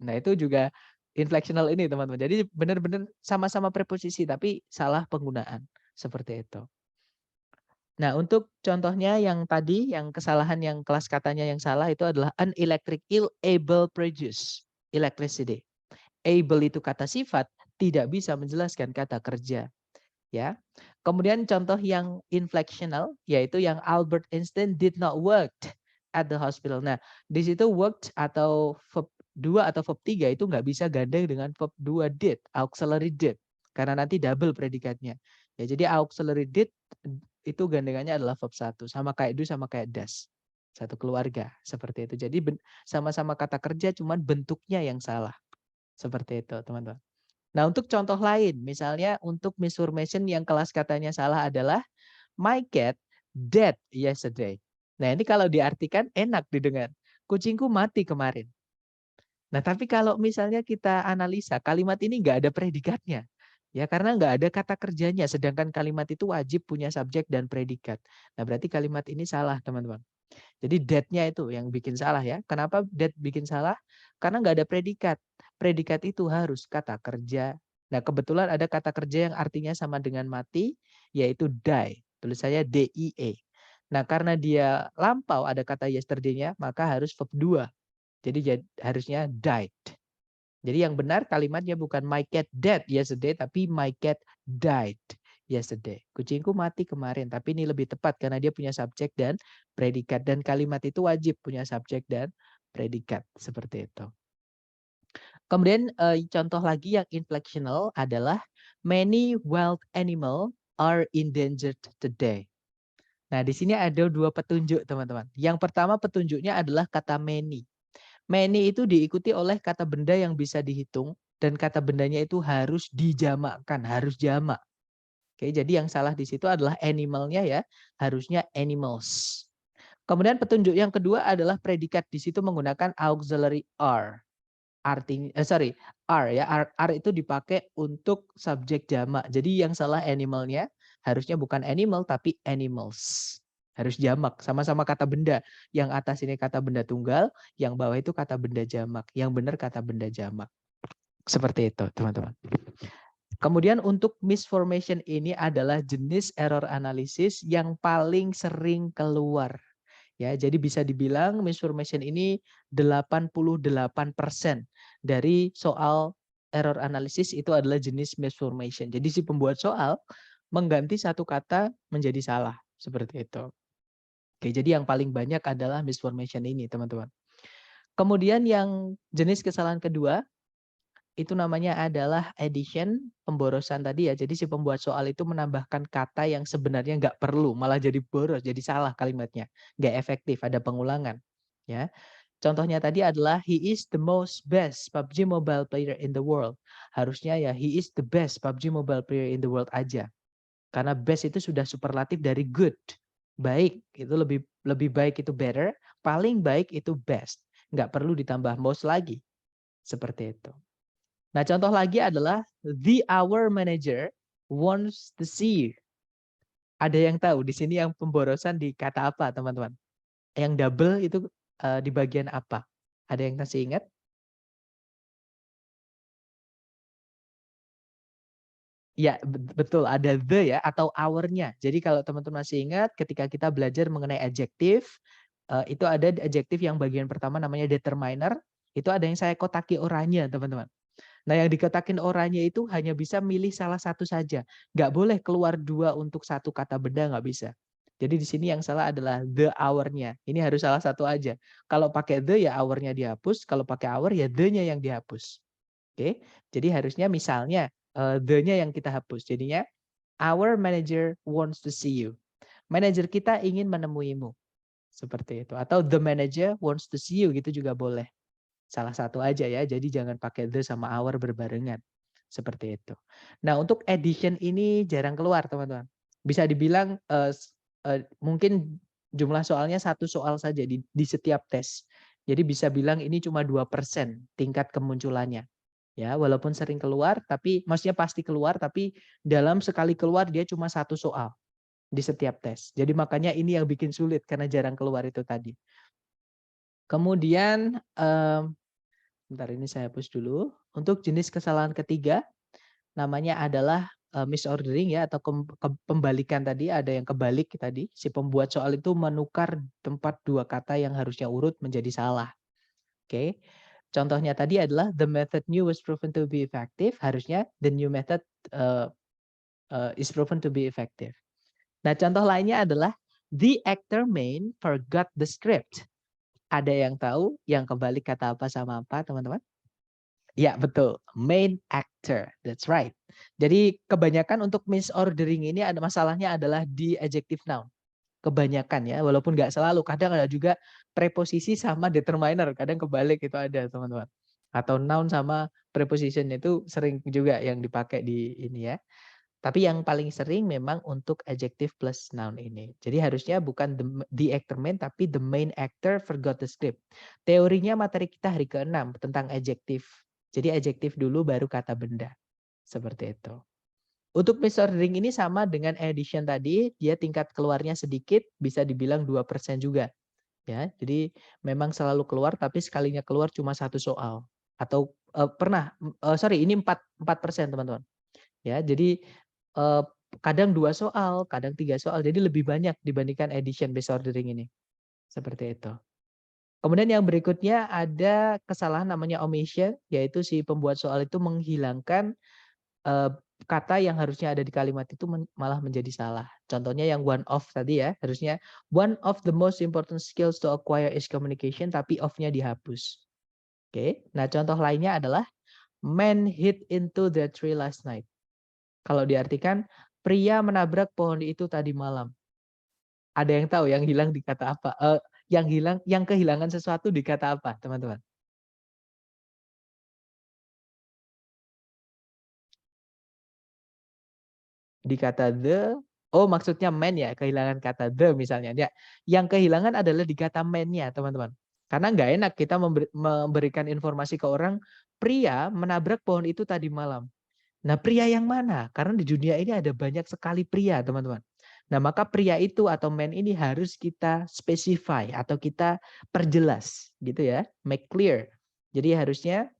Nah, itu juga inflectional ini, teman-teman. Jadi benar-benar sama-sama preposisi tapi salah penggunaan. Seperti itu. Nah, untuk contohnya yang tadi, yang kesalahan yang kelas katanya yang salah itu adalah an electric eel able produce electricity. Able itu kata sifat, tidak bisa menjelaskan kata kerja. Ya. Kemudian contoh yang inflectional yaitu yang Albert Einstein did not work at the hospital. Nah, di situ worked atau verb 2 atau verb 3 itu nggak bisa gandeng dengan verb 2 did, auxiliary did. Karena nanti double predikatnya. Ya, jadi auxiliary did itu gandengannya adalah verb 1 sama kayak do sama kayak does. Satu keluarga seperti itu. Jadi sama-sama kata kerja cuman bentuknya yang salah. Seperti itu, teman-teman. Nah, untuk contoh lain, misalnya untuk misformation yang kelas katanya salah adalah my cat died yesterday. Nah, ini kalau diartikan enak didengar. Kucingku mati kemarin. Nah, tapi kalau misalnya kita analisa, kalimat ini nggak ada predikatnya. Ya, karena nggak ada kata kerjanya, sedangkan kalimat itu wajib punya subjek dan predikat. Nah, berarti kalimat ini salah, teman-teman. Jadi that-nya itu yang bikin salah ya. Kenapa that bikin salah? Karena nggak ada predikat. Predikat itu harus kata kerja. Nah, kebetulan ada kata kerja yang artinya sama dengan mati, yaitu die. Tulisannya D-I-E. Nah, karena dia lampau ada kata yesterday-nya, maka harus verb 2. Jadi harusnya died. Jadi yang benar kalimatnya bukan my cat died yesterday, tapi my cat died yesterday. Kucingku mati kemarin, tapi ini lebih tepat karena dia punya subjek dan predikat. Dan kalimat itu wajib punya subjek dan predikat. Seperti itu. Kemudian contoh lagi yang inflectional adalah Many wild animal are endangered today. Nah, di sini ada dua petunjuk, teman-teman. Yang pertama petunjuknya adalah kata many. Many itu diikuti oleh kata benda yang bisa dihitung dan kata bendanya itu harus dijamakkan, harus jamak. Oke, jadi yang salah di situ adalah animalnya ya, harusnya animals. Kemudian petunjuk yang kedua adalah predikat, di situ menggunakan auxiliary are. Artinya are ya, are itu dipakai untuk subjek jamak. Jadi yang salah animalnya harusnya bukan animal tapi animals. Harus jamak, sama-sama kata benda. Yang atas ini kata benda tunggal, yang bawah itu kata benda jamak. Yang benar kata benda jamak. Seperti itu, teman-teman. Kemudian untuk misformation ini adalah jenis error analisis yang paling sering keluar. Ya, jadi bisa dibilang misformation ini 88% dari soal error analisis itu adalah jenis misformation. Jadi si pembuat soal mengganti satu kata menjadi salah, seperti itu. Oke, jadi yang paling banyak adalah misformation ini, teman-teman. Kemudian yang jenis kesalahan kedua itu namanya adalah addition, pemborosan tadi ya. Jadi si pembuat soal itu menambahkan kata yang sebenarnya nggak perlu, malah jadi boros, jadi salah kalimatnya. Nggak efektif, ada pengulangan. Ya. Contohnya tadi adalah he is the most best PUBG mobile player in the world. Harusnya ya he is the best PUBG mobile player in the world aja. Karena best itu sudah superlatif dari good. Baik, itu lebih baik itu better, paling baik itu best. Nggak perlu ditambah most lagi. Seperti itu. Nah, contoh lagi adalah the our manager wants to see you. Ada yang tahu di sini yang pemborosan di kata apa, teman-teman? Yang double itu di bagian apa? Ada yang masih ingat? Ya, betul ada the ya atau our-nya. Jadi kalau teman-teman masih ingat ketika kita belajar mengenai adjektif, itu ada adjektif yang bagian pertama namanya determiner, itu ada yang saya kotaki oranya, teman-teman. Nah, yang dikotakin oranye itu hanya bisa milih salah satu saja. Nggak boleh keluar dua untuk satu kata benda, nggak bisa. Jadi di sini yang salah adalah the hour-nya. Ini harus salah satu aja. Kalau pakai the ya hour-nya dihapus, kalau pakai hour ya the-nya yang dihapus. Oke. Jadi harusnya misalnya the-nya yang kita hapus. Jadinya our manager wants to see you. Manajer kita ingin menemuimu. Seperti itu. Atau the manager wants to see you gitu juga boleh. Salah satu aja ya, jadi jangan pakai the sama our berbarengan. Seperti itu. Nah, untuk addition ini jarang keluar, teman-teman. Bisa dibilang mungkin jumlah soalnya satu soal saja di setiap tes. Jadi bisa bilang ini cuma 2% tingkat kemunculannya. Ya, walaupun sering keluar, tapi maksudnya pasti keluar, tapi dalam sekali keluar dia cuma satu soal di setiap tes. Jadi makanya ini yang bikin sulit karena jarang keluar itu tadi. Kemudian bentar ini saya hapus dulu. Untuk jenis kesalahan ketiga namanya adalah misordering ya atau pembalikan tadi, ada yang kebalik tadi. Si pembuat soal itu menukar tempat dua kata yang harusnya urut menjadi salah. Oke. Contohnya tadi adalah the method new was proven to be effective, harusnya the new method is proven to be effective. Nah, contoh lainnya adalah the actor main forgot the script. Ada yang tahu yang kebalik kata apa sama apa, teman-teman? Ya, betul. Main actor. That's right. Jadi kebanyakan untuk misordering ini ada masalahnya adalah di adjective noun. Kebanyakan ya, walaupun nggak selalu. Kadang ada juga preposisi sama determiner. Kadang kebalik itu ada, teman-teman. Atau noun sama preposition itu sering juga yang dipakai di ini ya. Tapi yang paling sering memang untuk adjective plus noun ini. Jadi harusnya bukan the actor main, tapi the main actor forgot the script. Teorinya materi kita hari ke-6 tentang adjective. Jadi adjektif dulu baru kata benda. Seperti itu. Untuk misordering ini sama dengan addition tadi, dia tingkat keluarnya sedikit, bisa dibilang 2% juga. Ya, jadi memang selalu keluar, tapi sekalinya keluar cuma satu soal. Atau ini 4% teman-teman. Ya, jadi kadang 2 soal, kadang 3 soal, jadi lebih banyak dibandingkan addition based ordering ini. Seperti itu. Kemudian yang berikutnya ada kesalahan namanya omission, yaitu si pembuat soal itu menghilangkan kata yang harusnya ada di kalimat itu malah menjadi salah. Contohnya yang one of tadi ya, harusnya one of the most important skills to acquire is communication, tapi of-nya dihapus. Oke, nah contoh lainnya adalah man hit into the tree last night. Kalau diartikan, pria menabrak pohon itu tadi malam. Ada yang tahu yang hilang di kata apa? Yang kehilangan sesuatu di kata apa, teman-teman? Di kata the, oh maksudnya man ya, kehilangan kata the misalnya. Ya, yang kehilangan adalah di kata man-nya, teman-teman. Karena nggak enak kita memberikan informasi ke orang, pria menabrak pohon itu tadi malam. Nah, pria yang mana? Karena di dunia ini ada banyak sekali pria, teman-teman. Nah, maka pria itu atau man ini harus kita specify atau kita perjelas, gitu ya, make clear. Jadi harusnya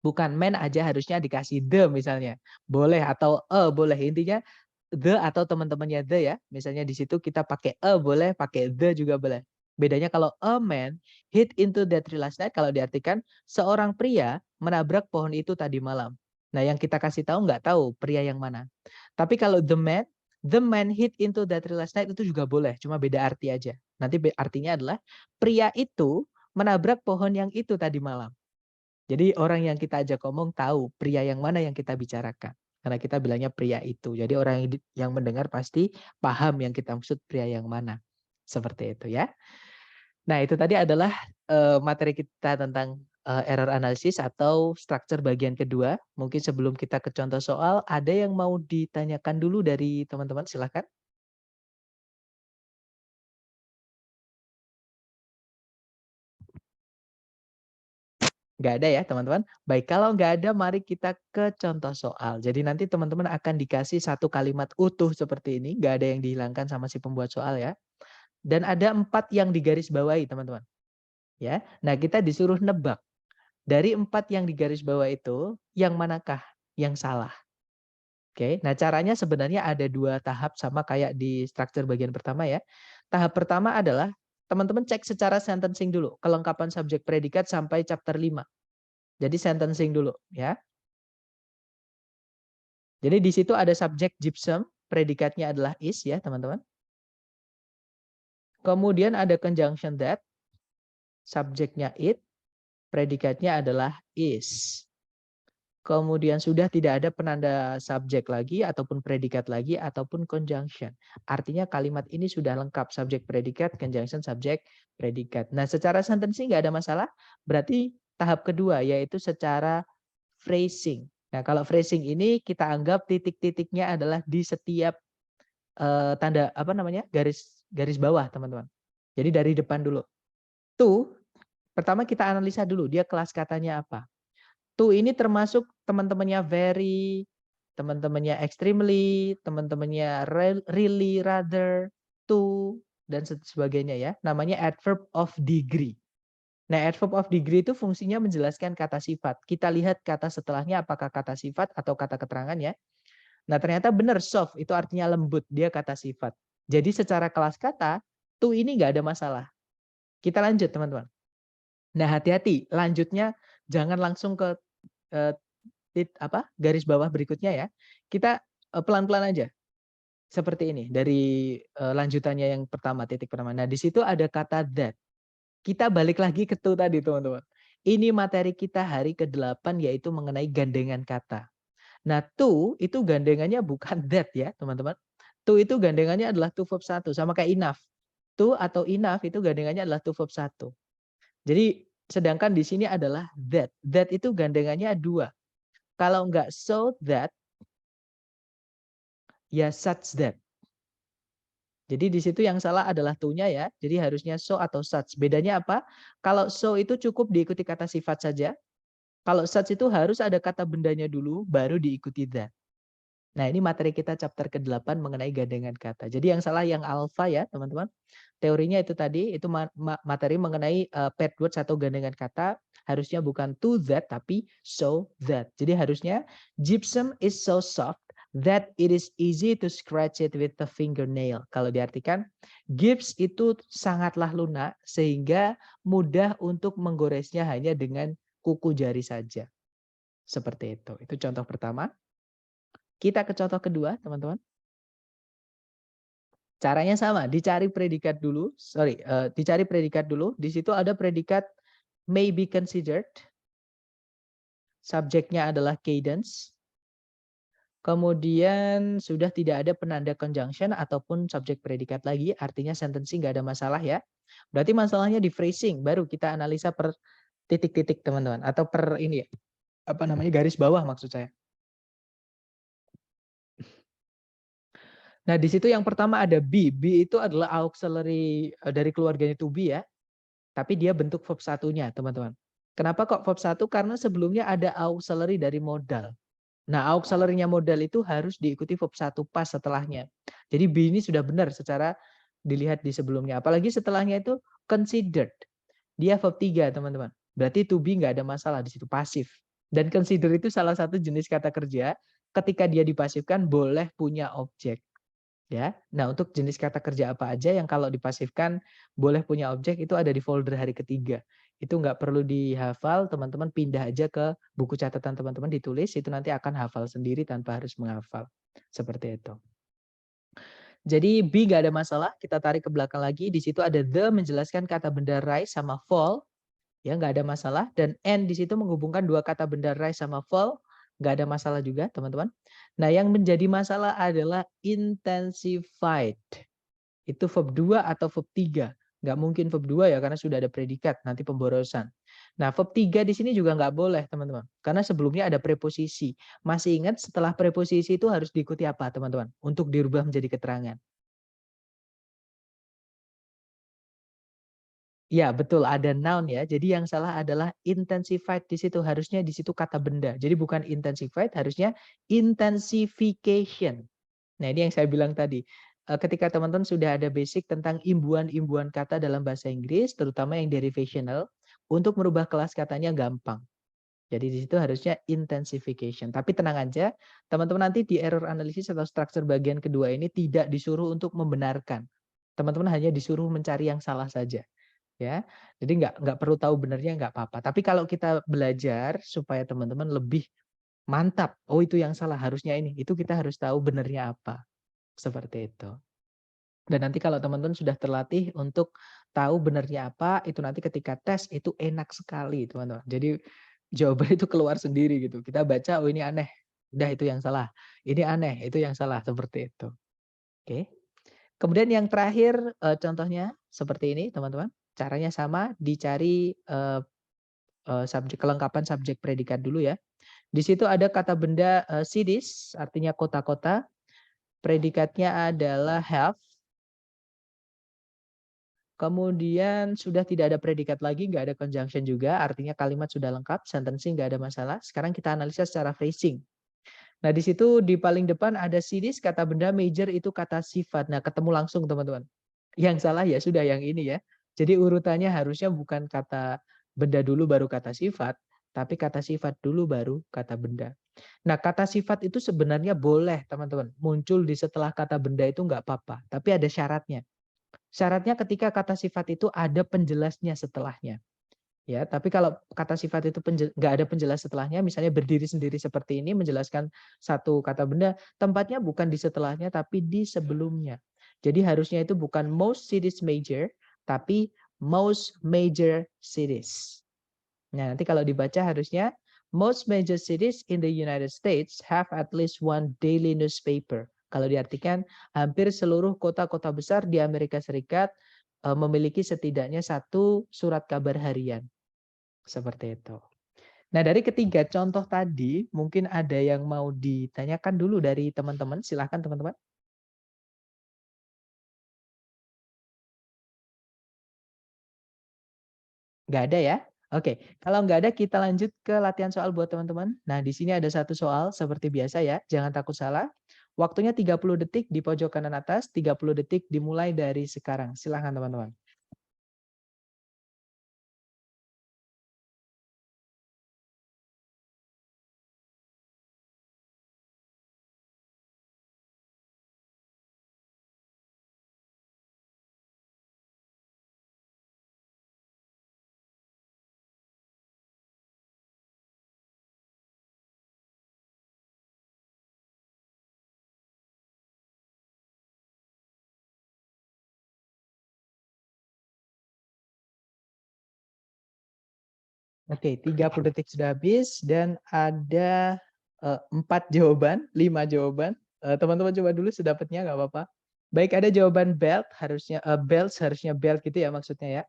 bukan man aja, harusnya dikasih the misalnya. Boleh atau boleh. Intinya the atau teman-temannya the ya. Misalnya di situ kita pakai boleh, pakai the juga boleh. Bedanya kalau a man hit into that tree last night, kalau diartikan seorang pria menabrak pohon itu tadi malam. Nah, yang kita kasih tahu nggak tahu pria yang mana. Tapi kalau the man hit into that tree last night itu juga boleh, cuma beda arti aja. Nanti artinya adalah pria itu menabrak pohon yang itu tadi malam. Jadi orang yang kita ajak ngomong tahu pria yang mana yang kita bicarakan. Karena kita bilangnya pria itu. Jadi orang yang mendengar pasti paham yang kita maksud pria yang mana. Seperti itu ya. Nah, itu tadi adalah materi kita tentang error analysis atau structure bagian kedua. Mungkin sebelum kita ke contoh soal, ada yang mau ditanyakan dulu dari teman-teman? Silahkan. Nggak ada ya teman-teman? Baik, kalau nggak ada mari kita ke contoh soal. Jadi nanti teman-teman akan dikasih satu kalimat utuh seperti ini. Nggak ada yang dihilangkan sama si pembuat soal ya. Dan ada 4 yang digaris bawahi teman-teman. Ya, nah kita disuruh nebak. Dari 4 yang digaris bawah itu, yang manakah yang salah? Oke, nah caranya sebenarnya ada 2 tahap sama kayak di struktur bagian pertama ya. Tahap pertama adalah teman-teman cek secara sentencing dulu. Kelengkapan subjek predikat sampai chapter 5. Jadi sentencing dulu ya. Jadi di situ ada subjek gypsum, predikatnya adalah is ya teman-teman. Kemudian ada conjunction that, subjeknya it, predikatnya adalah is. Kemudian sudah tidak ada penanda subjek lagi ataupun predikat lagi ataupun conjunction. Artinya kalimat ini sudah lengkap subjek predikat, conjunction subjek predikat. Nah, secara sentencing nggak ada masalah. Berarti tahap kedua yaitu secara phrasing. Nah, kalau phrasing ini kita anggap titik-titiknya adalah di setiap tanda apa namanya? garis bawah, teman-teman. Jadi dari depan dulu. Tuh, pertama kita analisa dulu dia kelas katanya apa. Tuh ini termasuk teman-temannya very, teman-temannya extremely, teman-temannya really, rather, to, dan sebagainya ya. Namanya adverb of degree. Nah, adverb of degree itu fungsinya menjelaskan kata sifat. Kita lihat kata setelahnya apakah kata sifat atau kata keterangan ya. Nah, ternyata benar soft itu artinya lembut, dia kata sifat. Jadi secara kelas kata, tuh ini nggak ada masalah. Kita lanjut teman-teman. Nah, hati-hati, lanjutnya jangan langsung ke garis bawah berikutnya ya. Kita pelan-pelan aja. Seperti ini dari lanjutannya yang pertama, titik pertama. Nah, di situ ada kata that. Kita balik lagi ke tuh tadi, teman-teman. Ini materi kita hari ke-8 yaitu mengenai gandengan kata. Nah, to itu gandengannya bukan that ya, teman-teman. To itu gandengannya adalah to verb 1 sama kayak enough. To atau enough itu gandengannya adalah to verb 1. Jadi sedangkan di sini adalah that. That itu gandengannya 2. Kalau enggak so that, ya such that. Jadi di situ yang salah adalah to-nya ya. Jadi harusnya so atau such. Bedanya apa? Kalau so itu cukup diikuti kata sifat saja. Kalau such itu harus ada kata bendanya dulu, baru diikuti that. Nah, ini materi kita chapter ke-8 mengenai gandengan kata. Jadi yang salah yang alpha ya, teman-teman. Teorinya itu tadi, itu materi mengenai paired words atau gandengan kata. Harusnya bukan to that, tapi so that. Jadi harusnya, gypsum is so soft that it is easy to scratch it with the fingernail. Kalau diartikan, gyps itu sangatlah lunak, sehingga mudah untuk menggoresnya hanya dengan kuku jari saja. Seperti itu. Itu contoh pertama. Kita ke contoh kedua, teman-teman. Caranya sama, dicari predikat dulu. Dicari predikat dulu. Di situ ada predikat may be considered. Subjeknya adalah cadence. Kemudian sudah tidak ada penanda conjunction ataupun subjek predikat lagi, artinya sentencing nggak ada masalah ya. Berarti masalahnya di phrasing, baru kita analisa per titik-titik teman-teman, atau per ini ya, apa namanya, garis bawah maksud saya. Nah di situ yang pertama ada be. Be itu adalah auxiliary dari keluarganya to be ya, tapi dia bentuk verb satunya teman-teman. Kenapa kok verb satu? Karena sebelumnya ada auxiliary dari modal. Nah, auxiliary-nya modal itu harus diikuti verb satu pas setelahnya. Jadi be ini sudah benar secara dilihat di sebelumnya. Apalagi setelahnya itu considered. Dia verb 3, teman-teman. Berarti to be nggak ada masalah di situ, pasif. Dan consider itu salah satu jenis kata kerja ketika dia dipasifkan boleh punya objek. Ya. Nah, untuk jenis kata kerja apa aja yang kalau dipasifkan boleh punya objek itu ada di folder hari ketiga. Itu nggak perlu dihafal, teman-teman pindah aja ke buku catatan teman-teman, ditulis, itu nanti akan hafal sendiri tanpa harus menghafal. Seperti itu. Jadi be nggak ada masalah, kita tarik ke belakang lagi. Di situ ada the menjelaskan kata benda rise sama fall, ya nggak ada masalah. Dan and di situ menghubungkan dua kata benda rise sama fall, nggak ada masalah juga teman-teman. Nah yang menjadi masalah adalah intensified. Itu verb 2 atau verb 3. Nggak mungkin verb 2 ya karena sudah ada predikat, nanti pemborosan. Nah verb 3 di sini juga nggak boleh teman-teman. Karena sebelumnya ada preposisi. Masih ingat setelah preposisi itu harus diikuti apa teman-teman? Untuk dirubah menjadi keterangan. Ya, betul ada noun ya. Jadi yang salah adalah intensified di situ. Harusnya di situ kata benda. Jadi bukan intensified, harusnya intensification. Nah, ini yang saya bilang tadi. Ketika teman-teman sudah ada basic tentang imbuhan-imbuhan kata dalam bahasa Inggris, terutama yang derivational, untuk merubah kelas katanya gampang. Jadi di situ harusnya intensification. Tapi tenang aja, teman-teman nanti di error analisis atau structure bagian kedua ini tidak disuruh untuk membenarkan. Teman-teman hanya disuruh mencari yang salah saja. Ya, jadi nggak perlu tahu benernya nggak apa-apa. Tapi kalau kita belajar supaya teman-teman lebih mantap, oh itu yang salah harusnya ini, itu kita harus tahu benernya apa, seperti itu. Dan nanti kalau teman-teman sudah terlatih untuk tahu benernya apa, itu nanti ketika tes itu enak sekali teman-teman. Jadi jawaban itu keluar sendiri gitu. Kita baca, oh ini aneh, udah itu yang salah. Ini aneh, itu yang salah, seperti itu. Oke. Kemudian yang terakhir contohnya seperti ini teman-teman. Caranya sama, dicari kelengkapan subjek predikat dulu ya. Di situ ada kata benda cities, artinya kota-kota. Predikatnya adalah have. Kemudian sudah tidak ada predikat lagi, nggak ada conjunction juga, artinya kalimat sudah lengkap, sentencing nggak ada masalah. Sekarang kita analisa secara phrasing. Nah di situ di paling depan ada cities, kata benda, major itu kata sifat. Nah ketemu langsung teman-teman. Yang salah ya sudah yang ini ya. Jadi urutannya harusnya bukan kata benda dulu baru kata sifat, tapi kata sifat dulu baru kata benda. Nah kata sifat itu sebenarnya boleh teman-teman. Muncul di setelah kata benda itu nggak apa-apa. Tapi ada syaratnya. Syaratnya ketika kata sifat itu ada penjelasnya setelahnya. Ya, tapi kalau kata sifat itu nggak ada penjelas setelahnya, misalnya berdiri sendiri seperti ini menjelaskan satu kata benda, tempatnya bukan di setelahnya tapi di sebelumnya. Jadi harusnya itu bukan most cities major, tapi most major cities. Nah, nanti kalau dibaca harusnya most major cities in the United States have at least one daily newspaper. Kalau diartikan hampir seluruh kota-kota besar di Amerika Serikat memiliki setidaknya satu surat kabar harian. Seperti itu. Nah, dari ketiga contoh tadi, mungkin ada yang mau ditanyakan dulu dari teman-teman. Silahkan teman-teman. Nggak ada ya? Oke, kalau nggak ada kita lanjut ke latihan soal buat teman-teman. Nah, di sini ada satu soal seperti biasa ya, jangan takut salah. Waktunya 30 detik di pojok kanan atas, 30 detik dimulai dari sekarang. Silahkan teman-teman. Oke, 30 detik sudah habis dan ada 4 jawaban, 5 jawaban. Teman-teman coba dulu sedapatnya nggak apa-apa. Baik, ada jawaban belt, harusnya belts, harusnya belt gitu ya maksudnya ya.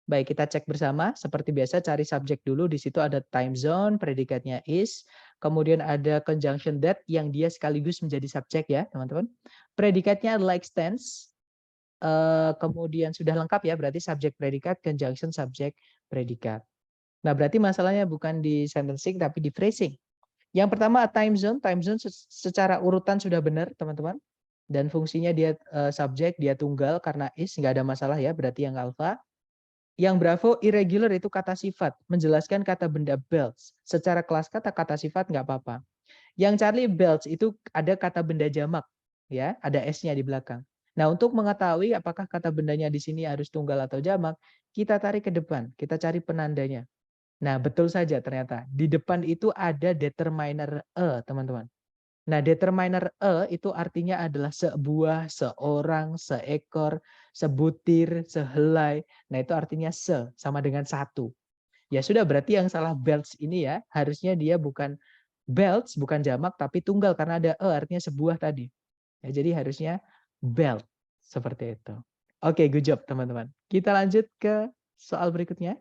Baik, kita cek bersama. Seperti biasa cari subjek dulu. Di situ ada time zone, predikatnya is. Kemudian ada conjunction that yang dia sekaligus menjadi subjek ya teman-teman. Predikatnya adalah extends. Kemudian sudah lengkap ya, berarti subjek predikat, conjunction subjek predikat. Nah, berarti masalahnya bukan di sentencing tapi di phrasing. Yang pertama time zone secara urutan sudah benar teman-teman. Dan fungsinya dia subjek, dia tunggal karena is nggak ada masalah ya, berarti yang alpha. Yang bravo irregular itu kata sifat, menjelaskan kata benda belts. Secara kelas kata sifat nggak apa-apa. Yang Charlie belts itu ada kata benda jamak, ya, ada s-nya di belakang. Nah, untuk mengetahui apakah kata bendanya di sini harus tunggal atau jamak, kita tarik ke depan, kita cari penandanya. Nah, betul saja ternyata. Di depan itu ada determiner teman-teman. Nah, determiner itu artinya adalah sebuah, seorang, seekor, sebutir, sehelai. Nah, itu artinya sama dengan satu. Ya sudah, berarti yang salah belts ini ya, harusnya dia bukan belts, bukan jamak, tapi tunggal karena ada artinya sebuah tadi. Ya, jadi harusnya belt. Seperti itu. Oke, good job teman-teman. Kita lanjut ke soal berikutnya.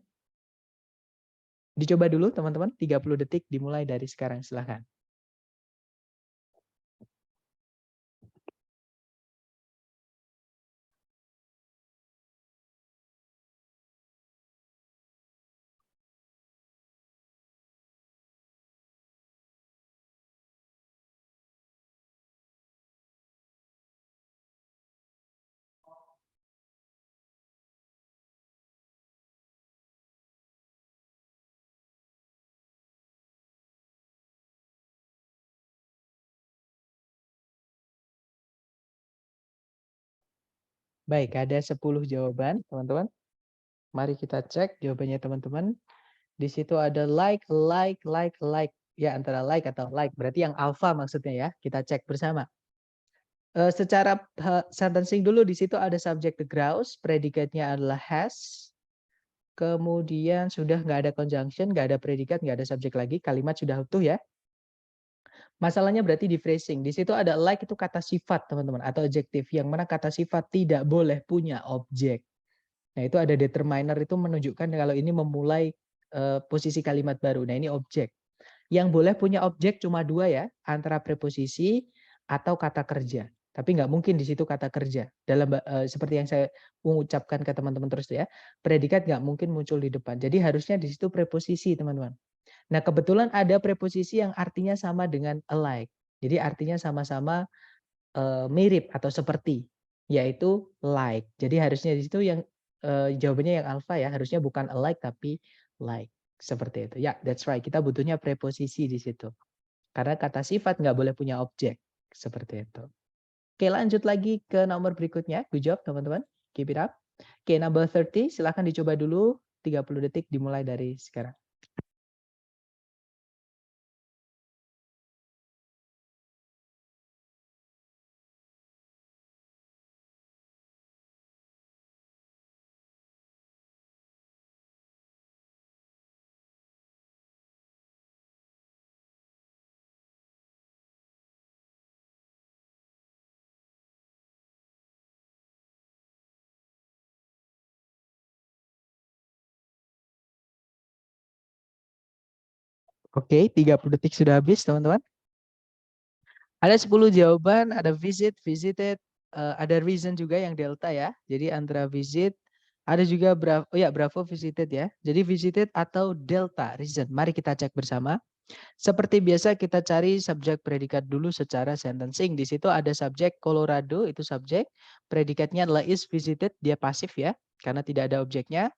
Dicoba dulu teman-teman, 30 detik dimulai dari sekarang, silahkan. Baik, ada 10 jawaban teman-teman. Mari kita cek jawabannya teman-teman. Di situ ada like. Ya, antara like atau like. Berarti yang alpha maksudnya ya. Kita cek bersama. Secara sentencing dulu di situ ada subject the grouse, predikatnya adalah has. Kemudian sudah nggak ada conjunction, nggak ada predikat, nggak ada subjek lagi, kalimat sudah utuh ya. Masalahnya berarti di phrasing. Di situ ada like itu kata sifat teman-teman atau adjektif yang mana kata sifat tidak boleh punya objek. Nah, itu ada determiner itu menunjukkan kalau ini memulai posisi kalimat baru. Nah, ini objek. Yang boleh punya objek cuma 2 ya, antara preposisi atau kata kerja. Tapi nggak mungkin di situ kata kerja. Dalam seperti yang saya mengucapkan ke teman-teman terus ya, predikat nggak mungkin muncul di depan. Jadi harusnya di situ preposisi, teman-teman. Nah, kebetulan ada preposisi yang artinya sama dengan alike. Jadi artinya sama-sama mirip atau seperti, yaitu like. Jadi harusnya di situ yang jawabannya yang alpha ya, harusnya bukan alike tapi like. Seperti itu. Ya, that's right. Kita butuhnya preposisi di situ. Karena kata sifat nggak boleh punya objek. Seperti itu. Oke, lanjut lagi ke nomor berikutnya. Good job, teman-teman. Keep it up. Oke, number 30. Silahkan dicoba dulu. 30 detik dimulai dari sekarang. Oke, 30 detik sudah habis, teman-teman. Ada 10 jawaban, ada visit, visited, ada reason juga yang delta ya. Jadi antara visit, ada juga bravo, bravo visited ya. Jadi visited atau delta reason. Mari kita cek bersama. Seperti biasa kita cari subjek predikat dulu secara sentencing. Di situ ada subjek Colorado, itu subjek. Predikatnya adalah is visited, dia pasif ya, karena tidak ada objeknya.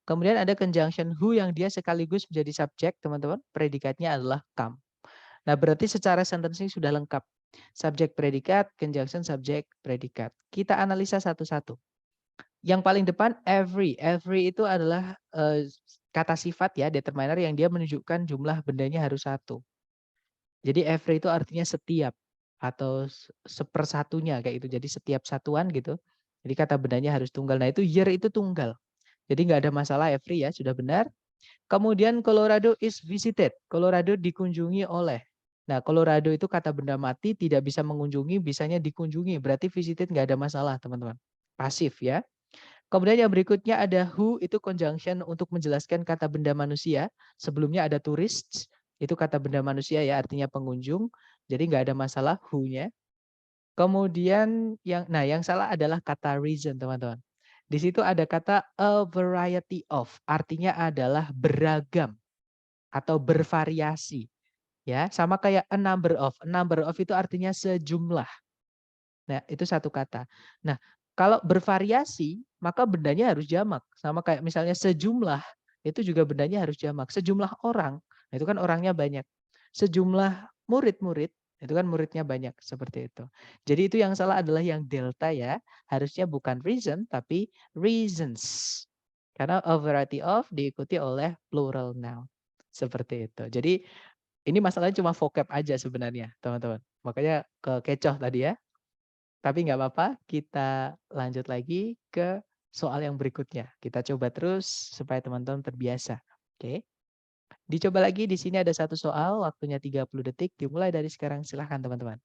Kemudian ada conjunction who yang dia sekaligus menjadi subjek, teman-teman. Predikatnya adalah come. Nah, berarti secara sentencing sudah lengkap. Subjek predikat, conjunction subjek predikat. Kita analisa satu-satu. Yang paling depan every. Every itu adalah kata sifat ya, determiner yang dia menunjukkan jumlah bendanya harus 1. Jadi every itu artinya setiap atau sepersatunya kayak gitu. Jadi setiap satuan gitu. Jadi kata bendanya harus tunggal. Nah, itu year itu tunggal. Jadi nggak ada masalah every ya, sudah benar. Kemudian Colorado is visited. Colorado dikunjungi oleh. Nah, Colorado itu kata benda mati, tidak bisa mengunjungi, bisanya dikunjungi. Berarti visited nggak ada masalah, teman-teman. Pasif ya. Kemudian yang berikutnya ada who, itu conjunction untuk menjelaskan kata benda manusia. Sebelumnya ada tourists, itu kata benda manusia ya, artinya pengunjung. Jadi nggak ada masalah who-nya. Kemudian yang salah adalah kata reason, teman-teman. Di situ ada kata a variety of, artinya adalah beragam atau bervariasi. Ya, sama kayak a number of. A number of itu artinya sejumlah. Nah, itu satu kata. Nah, kalau bervariasi, maka bendanya harus jamak. Sama kayak misalnya sejumlah, itu juga bendanya harus jamak. Sejumlah orang, itu kan orangnya banyak. Sejumlah murid-murid, itu kan muridnya banyak, seperti itu. Jadi itu yang salah adalah yang delta ya. Harusnya bukan reason, tapi reasons. Karena a variety of diikuti oleh plural noun. Seperti itu. Jadi ini masalahnya cuma vocab aja sebenarnya, teman-teman. Makanya kekecoh tadi ya. Tapi nggak apa-apa, kita lanjut lagi ke soal yang berikutnya. Kita coba terus supaya teman-teman terbiasa. Oke. Dicoba lagi, di sini ada satu soal, waktunya 30 detik, dimulai dari sekarang, silahkan teman-teman.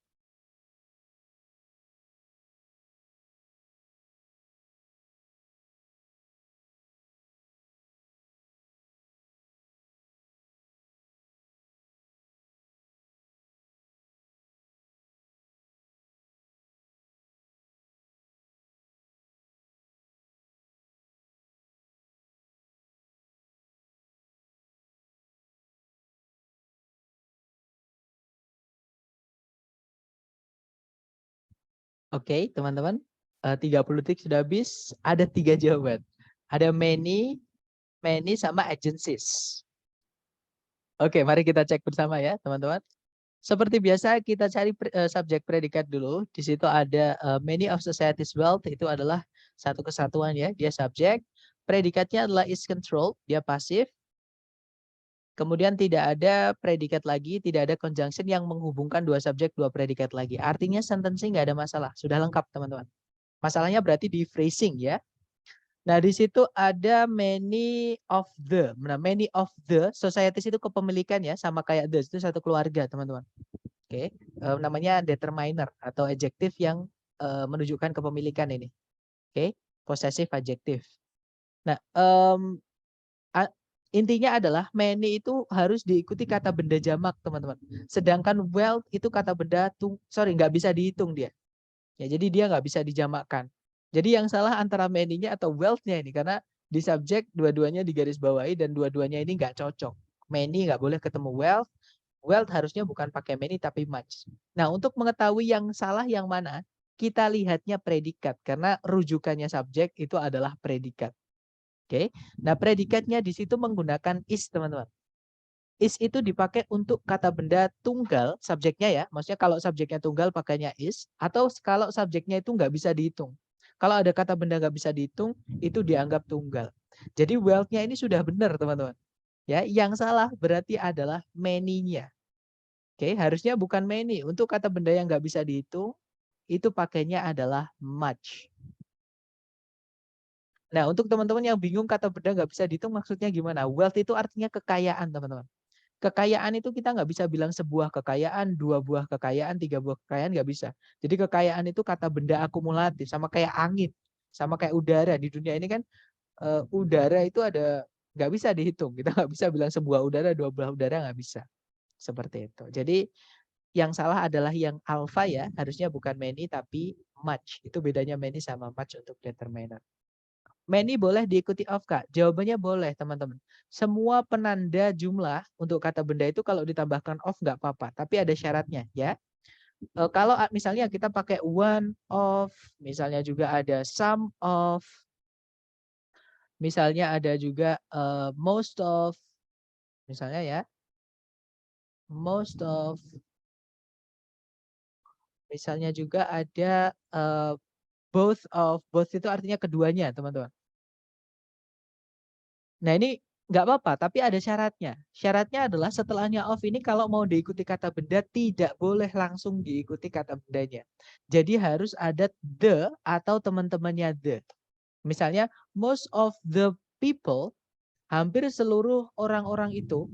Oke, teman-teman, 30 detik sudah habis, ada 3 jawaban. Ada many sama agencies. Oke, mari kita cek bersama ya, teman-teman. Seperti biasa kita cari subjek predikat dulu. Di situ ada many of society's wealth, itu adalah satu kesatuan ya, dia subjek. Predikatnya adalah is control, dia pasif. Kemudian tidak ada predikat lagi, tidak ada conjunction yang menghubungkan dua subjek, dua predikat lagi. Artinya sentencing nggak ada masalah, sudah lengkap teman-teman. Masalahnya berarti di phrasing ya. Nah, di situ ada many of the. Nah, many of the societies itu kepemilikan ya, sama kayak the, itu satu keluarga, teman-teman. Oke, namanya determiner atau adjektif yang menunjukkan kepemilikan ini. Oke, possessive adjective. Nah, intinya adalah many itu harus diikuti kata benda jamak, teman-teman. Sedangkan wealth itu kata benda nggak bisa dihitung dia. Ya, jadi dia nggak bisa dijamakkan. Jadi yang salah antara many-nya atau wealth-nya ini, karena di subjek dua-duanya digarisbawahi dan dua-duanya ini nggak cocok. Many nggak boleh ketemu wealth. Wealth harusnya bukan pakai many tapi much. Nah, untuk mengetahui yang salah yang mana, kita lihatnya predikat. Karena rujukannya subjek itu adalah predikat. Oke. Nah, predikatnya di situ menggunakan is, teman-teman. Is itu dipakai untuk kata benda tunggal, subjeknya ya. Maksudnya kalau subjeknya tunggal pakainya is, atau kalau subjeknya itu nggak bisa dihitung. Kalau ada kata benda nggak bisa dihitung, itu dianggap tunggal. Jadi wealth-nya ini sudah benar, teman-teman. Ya, yang salah berarti adalah many-nya. Oke, harusnya bukan many. Untuk kata benda yang nggak bisa dihitung, itu pakainya adalah much. Nah, untuk teman-teman yang bingung kata benda nggak bisa dihitung maksudnya gimana? Wealth itu artinya kekayaan, teman-teman. Kekayaan itu kita nggak bisa bilang sebuah kekayaan, dua buah kekayaan, tiga buah kekayaan, nggak bisa. Jadi kekayaan itu kata benda akumulatif, sama kayak angin, sama kayak udara. Di dunia ini kan udara itu ada, nggak bisa dihitung. Kita nggak bisa bilang sebuah udara, dua buah udara, nggak bisa. Seperti itu. Jadi yang salah adalah yang alpha ya, harusnya bukan many tapi much. Itu bedanya many sama much untuk determiner. Many boleh diikuti of, Kak? Jawabannya boleh, teman-teman. Semua penanda jumlah untuk kata benda itu kalau ditambahkan of nggak apa-apa, tapi ada syaratnya ya. Kalau misalnya kita pakai one of, misalnya juga ada some of, misalnya ada juga most of, misalnya ya, most of, misalnya juga ada both of, both itu artinya keduanya, teman-teman. Nah, ini nggak apa-apa, tapi ada syaratnya. Syaratnya adalah setelahnya of ini kalau mau diikuti kata benda tidak boleh langsung diikuti kata bendanya. Jadi harus ada the atau teman-temannya the. Misalnya most of the people, hampir seluruh orang-orang itu,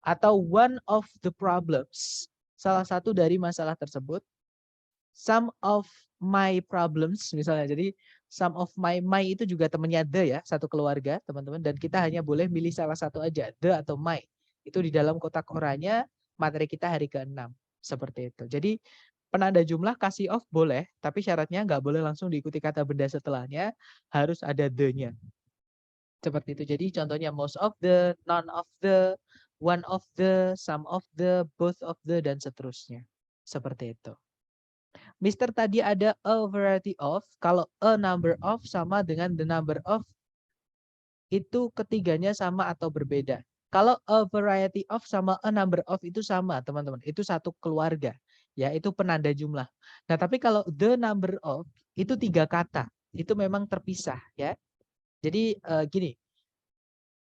atau one of the problems, salah satu dari masalah tersebut, some of my problems misalnya. Jadi some of my itu juga temannya the ya, satu keluarga teman-teman, dan kita hanya boleh milih salah satu aja, the atau my. Itu di dalam kotak oranye materi kita hari ke-6 seperti itu. Jadi penanda jumlah kasih off boleh, tapi syaratnya nggak boleh langsung diikuti kata benda setelahnya, harus ada the-nya. Seperti itu. Jadi contohnya most of the, none of the, one of the, some of the, both of the, dan seterusnya. Seperti itu. Mister tadi ada a variety of. Kalau a number of sama dengan the number of, itu ketiganya sama atau berbeda. Kalau a variety of sama a number of itu sama, teman-teman. Itu satu keluarga. Ya, itu penanda jumlah. Nah, tapi kalau the number of itu 3 kata. Itu memang terpisah, ya. Jadi gini,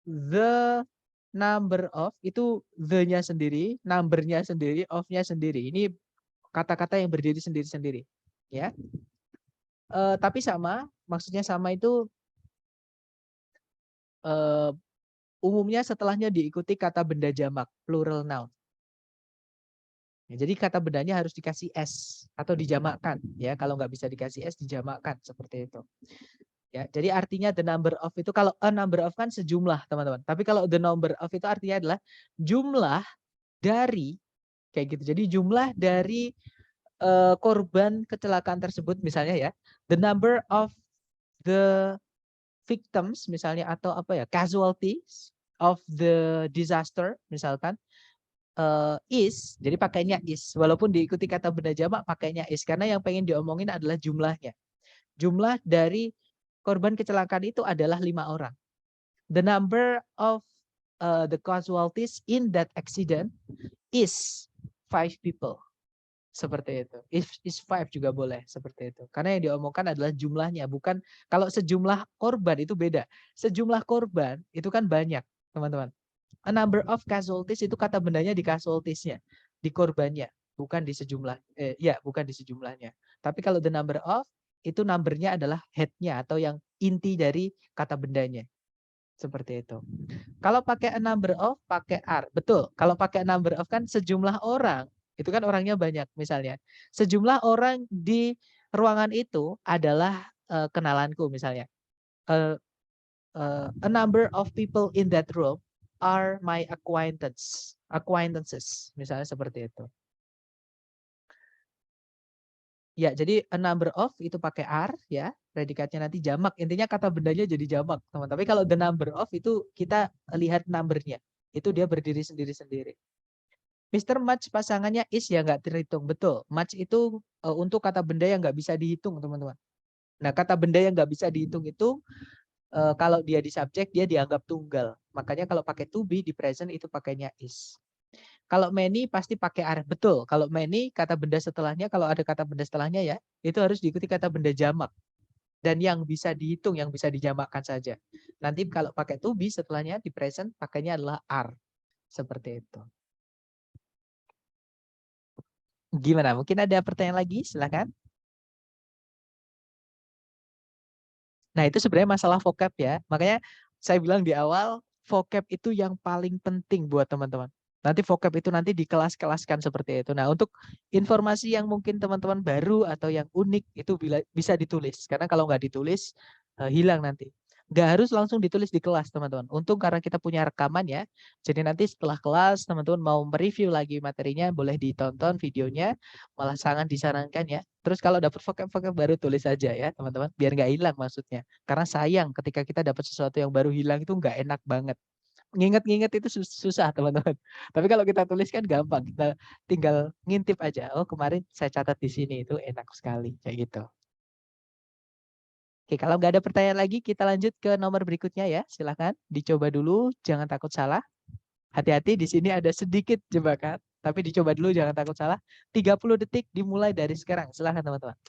the number of itu the-nya sendiri, number-nya sendiri, of-nya sendiri. Ini kata-kata yang berdiri sendiri-sendiri, ya. Tapi sama, maksudnya sama itu umumnya setelahnya diikuti kata benda jamak, plural noun. Ya, jadi kata bendanya harus dikasih s atau dijamakkan, ya. Kalau nggak bisa dikasih s, dijamakkan seperti itu. Ya, jadi artinya the number of itu, kalau a number of kan sejumlah, teman-teman. Tapi kalau the number of itu artinya adalah jumlah dari, kayak gitu. Jadi jumlah dari korban kecelakaan tersebut misalnya, ya. The number of the victims misalnya, atau apa ya, casualties of the disaster misalkan, is, jadi pakainya is, walaupun diikuti kata benda jamak pakainya is, karena yang pengen diomongin adalah jumlahnya. Jumlah dari korban kecelakaan itu adalah 5 orang. The number of the casualties in that accident is 5 people. Seperti itu. Is 5 juga boleh seperti itu. Karena yang diomongkan adalah jumlahnya, bukan kalau sejumlah korban itu beda. Sejumlah korban itu kan banyak, teman-teman. A number of casualties itu kata bendanya di casualtiesnya, di korbannya, bukan di sejumlah, bukan di sejumlahnya. Tapi kalau the number of itu numbernya adalah head-nya atau yang inti dari kata bendanya. Seperti itu. Kalau pakai a number of, pakai are. Betul. Kalau pakai a number of kan sejumlah orang. Itu kan orangnya banyak misalnya. Sejumlah orang di ruangan itu adalah kenalanku misalnya. A number of people in that room are my acquaintances, misalnya seperti itu. Ya, jadi a number of itu pakai are, ya, predikatnya nanti jamak. Intinya kata bendanya jadi jamak, teman. Tapi kalau the number of itu kita lihat numbernya, itu dia berdiri sendiri-sendiri. Mr. Much pasangannya is ya nggak terhitung, betul. Much itu untuk kata benda yang nggak bisa dihitung, teman-teman. Nah, kata benda yang nggak bisa dihitung itu kalau dia di subjek dia dianggap tunggal. Makanya kalau pakai to be di present itu pakainya is. Kalau many pasti pakai are. Betul. Kalau many kata benda setelahnya, kalau ada kata benda setelahnya ya, itu harus diikuti kata benda jamak. Dan yang bisa dihitung, yang bisa dijamakkan saja. Nanti kalau pakai to be setelahnya di present pakainya adalah are. Seperti itu. Gimana? Mungkin ada pertanyaan lagi? Silakan. Nah, itu sebenarnya masalah vocab ya. Makanya saya bilang di awal, vocab itu yang paling penting buat teman-teman. Nanti vocab itu nanti dikelas-kelaskan seperti itu. Nah, untuk informasi yang mungkin teman-teman baru atau yang unik itu bisa ditulis. Karena kalau nggak ditulis, hilang nanti. Nggak harus langsung ditulis di kelas, teman-teman. Untung karena kita punya rekaman ya. Jadi nanti setelah kelas, teman-teman mau mereview lagi materinya, boleh ditonton videonya. Malah sangat disarankan ya. Terus kalau dapat vocab-vocab baru tulis saja ya, teman-teman. Biar nggak hilang maksudnya. Karena sayang ketika kita dapat sesuatu yang baru hilang itu nggak enak banget. Nginget-nginget itu susah, teman-teman. Tapi kalau kita tulis kan gampang. Kita tinggal ngintip aja. Oh, kemarin saya catat di sini, itu enak sekali. Kayak gitu. Oke, kalau nggak ada pertanyaan lagi, kita lanjut ke nomor berikutnya ya. Silakan dicoba dulu, jangan takut salah. Hati-hati, di sini ada sedikit jebakan. Tapi dicoba dulu, jangan takut salah. 30 detik dimulai dari sekarang. Silakan teman-teman.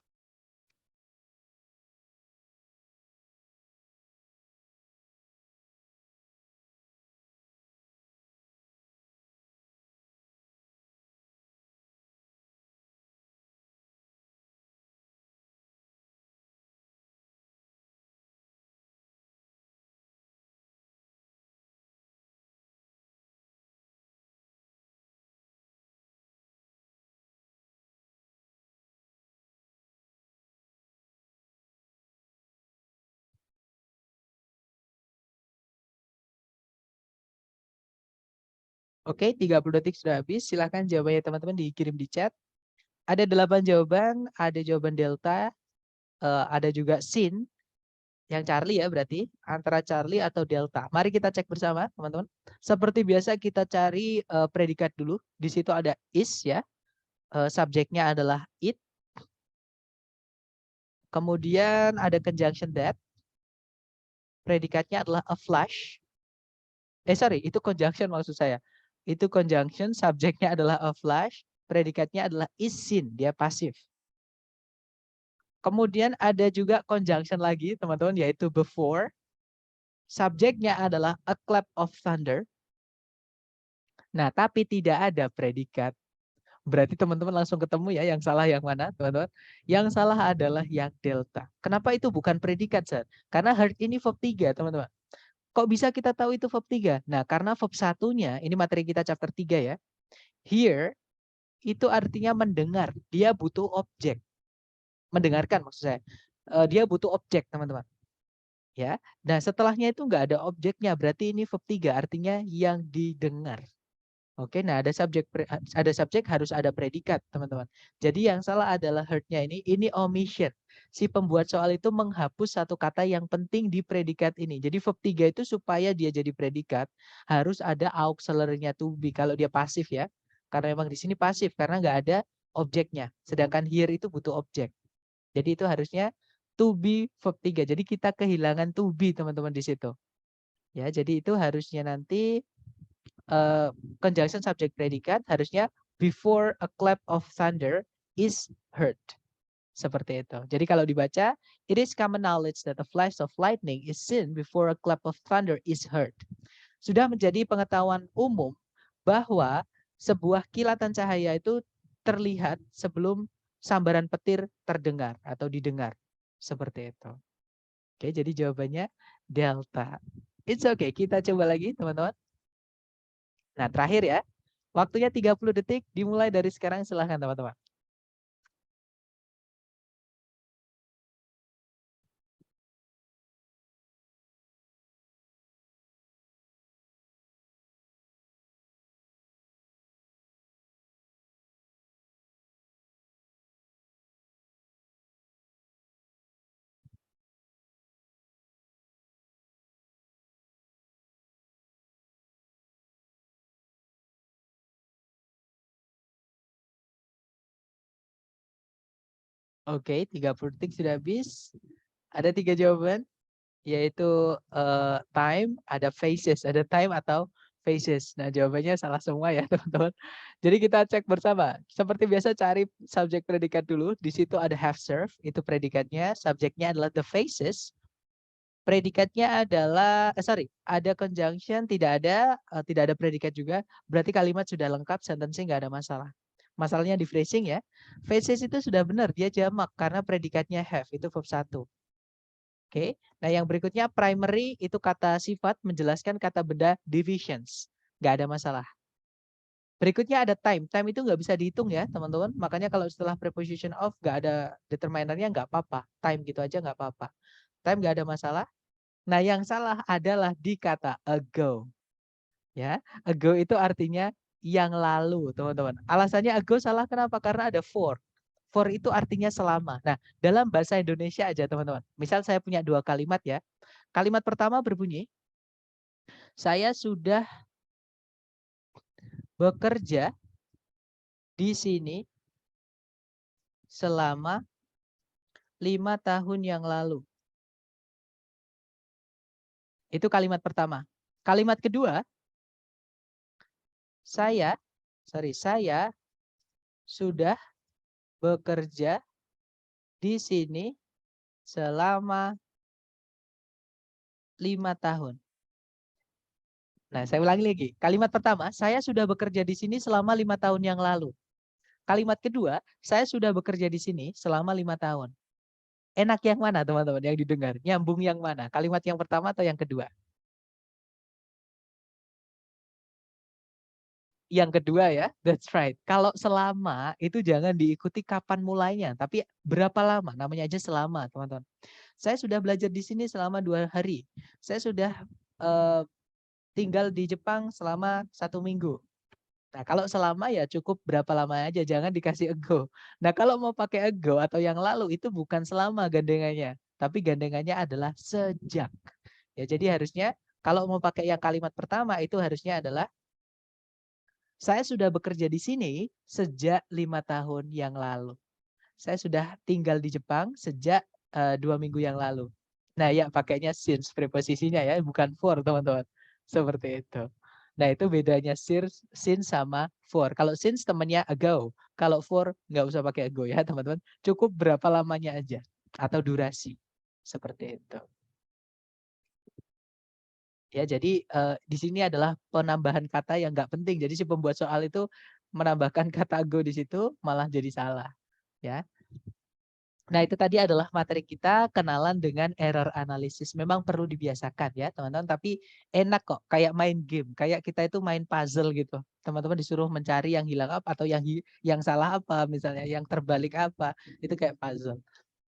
Oke, 30 detik sudah habis. Silahkan jawabannya teman-teman dikirim di chat. Ada 8 jawaban, ada jawaban delta, ada juga sin, yang Charlie ya berarti, antara Charlie atau delta. Mari kita cek bersama teman-teman. Seperti biasa kita cari predikat dulu. Di situ ada is ya, subjeknya adalah it. Kemudian ada conjunction that, predikatnya adalah a flash. Sorry, itu conjunction maksud saya. Itu conjunction, subjeknya adalah a flash, predikatnya adalah is seen, dia pasif. Kemudian ada juga conjunction lagi, teman-teman, yaitu before. Subjeknya adalah a clap of thunder. Nah, tapi tidak ada predikat. Berarti teman-teman langsung ketemu ya yang salah yang mana, teman-teman? Yang salah adalah yang delta. Kenapa itu bukan predikat, Sir? Karena heard ini verb 3, teman-teman. Kok bisa kita tahu itu verb 3? Nah, karena verb satunya, ini materi kita chapter 3 ya. Hear itu artinya mendengar. Dia butuh objek. Mendengarkan maksud saya. Dia butuh objek, teman-teman. Ya. Nah, setelahnya itu nggak ada objeknya. Berarti ini verb 3 artinya yang didengar. Oke, nah ada subjek harus ada predikat, teman-teman. Jadi yang salah adalah heard-nya ini omission. Si pembuat soal itu menghapus satu kata yang penting di predikat ini. Jadi verb 3 itu supaya dia jadi predikat harus ada auxiliary-nya to be kalau dia pasif ya. Karena memang di sini pasif karena nggak ada objeknya. Sedangkan here itu butuh objek. Jadi itu harusnya to be verb 3. Jadi kita kehilangan to be, teman-teman, di situ. Ya, jadi itu harusnya nanti conjunction subject predikat harusnya before a clap of thunder is heard. Seperti itu. Jadi kalau dibaca, it is common knowledge that a flash of lightning is seen before a clap of thunder is heard. Sudah menjadi pengetahuan umum bahwa sebuah kilatan cahaya itu terlihat sebelum sambaran petir terdengar atau didengar. Seperti itu. Oke, jadi jawabannya delta. It's okay, kita coba lagi teman-teman. Nah, terakhir ya. Waktunya 30 detik, dimulai dari sekarang, silahkan teman-teman. Oke, 30 detik sudah habis. Ada 3 jawaban, yaitu time, ada faces, ada time atau faces. Nah, jawabannya salah semua ya, teman-teman. Jadi kita cek bersama. Seperti biasa cari subjek predikat dulu. Di situ ada have served, itu predikatnya. Subjeknya adalah the faces. Predikatnya adalah, ada conjunction, tidak ada predikat juga. Berarti kalimat sudah lengkap, sentence nggak ada masalah. Masalahnya di phrasing ya. Faces itu sudah benar, dia jamak karena predikatnya have, itu verb 1. Oke, nah yang berikutnya primary itu kata sifat menjelaskan kata benda divisions. Nggak ada masalah. Berikutnya ada time. Time itu nggak bisa dihitung ya teman-teman. Makanya kalau setelah preposition of nggak ada determinernya nggak apa-apa. Time gitu aja nggak apa-apa. Time nggak ada masalah. Nah yang salah adalah di kata ago. Ya, ago itu artinya yang lalu teman-teman. Alasannya ago salah kenapa? Karena ada for. For itu artinya selama. Nah, dalam bahasa Indonesia aja teman-teman. Misal saya punya 2 kalimat ya. Kalimat pertama berbunyi, saya sudah bekerja di sini selama 5 tahun yang lalu. Itu kalimat pertama. Kalimat kedua, saya sudah bekerja di sini selama 5 tahun. Nah, saya ulangi lagi. Kalimat pertama, saya sudah bekerja di sini selama 5 tahun yang lalu. Kalimat kedua, saya sudah bekerja di sini selama 5 tahun. Enak yang mana teman-teman yang didengar? Nyambung yang mana? Kalimat yang pertama atau yang kedua? Yang kedua ya, that's right. Kalau selama itu jangan diikuti kapan mulainya, tapi berapa lama, namanya aja selama teman-teman. Saya sudah belajar di sini selama 2 hari. Saya sudah tinggal di Jepang selama 1 minggu. Nah, kalau selama ya cukup berapa lama aja, jangan dikasih ago. Nah, kalau mau pakai ago atau yang lalu itu bukan selama gandengannya, tapi gandengannya adalah sejak. Ya, jadi harusnya kalau mau pakai yang kalimat pertama itu harusnya adalah saya sudah bekerja di sini sejak 5 tahun yang lalu. Saya sudah tinggal di Jepang sejak 2 minggu yang lalu. Nah, ya pakainya since preposisinya ya, bukan for teman-teman. Seperti itu. Nah, itu bedanya since sama for. Kalau since temannya ago, kalau for nggak usah pakai ago ya teman-teman. Cukup berapa lamanya aja atau durasi. Seperti itu. Ya, jadi di sini adalah penambahan kata yang nggak penting. Jadi si pembuat soal itu menambahkan kata ago di situ malah jadi salah. Ya. Nah, itu tadi adalah materi kita kenalan dengan error analysis. Memang perlu dibiasakan ya, teman-teman. Tapi enak kok, kayak main game. Kayak kita itu main puzzle gitu. Teman-teman disuruh mencari yang hilang apa atau yang salah apa, misalnya yang terbalik apa. Itu kayak puzzle.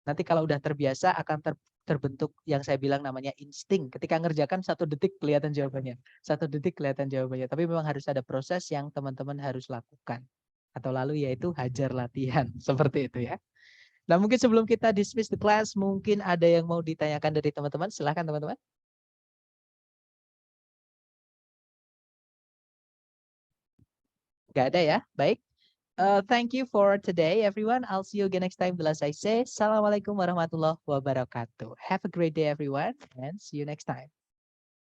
Nanti kalau udah terbiasa akan terbentuk yang saya bilang namanya insting. Ketika ngerjakan 1 detik kelihatan jawabannya. 1 detik kelihatan jawabannya. Tapi memang harus ada proses yang teman-teman harus lakukan. Atau lalu yaitu hajar latihan. Seperti itu ya. Nah, mungkin sebelum kita dismiss the class, mungkin ada yang mau ditanyakan dari teman-teman. Silahkan teman-teman. Gak ada ya? Baik. Thank you for today, everyone. I'll see you again next time. Bila saya say, Assalamualaikum warahmatullahi wabarakatuh. Have a great day, everyone, and see you next time.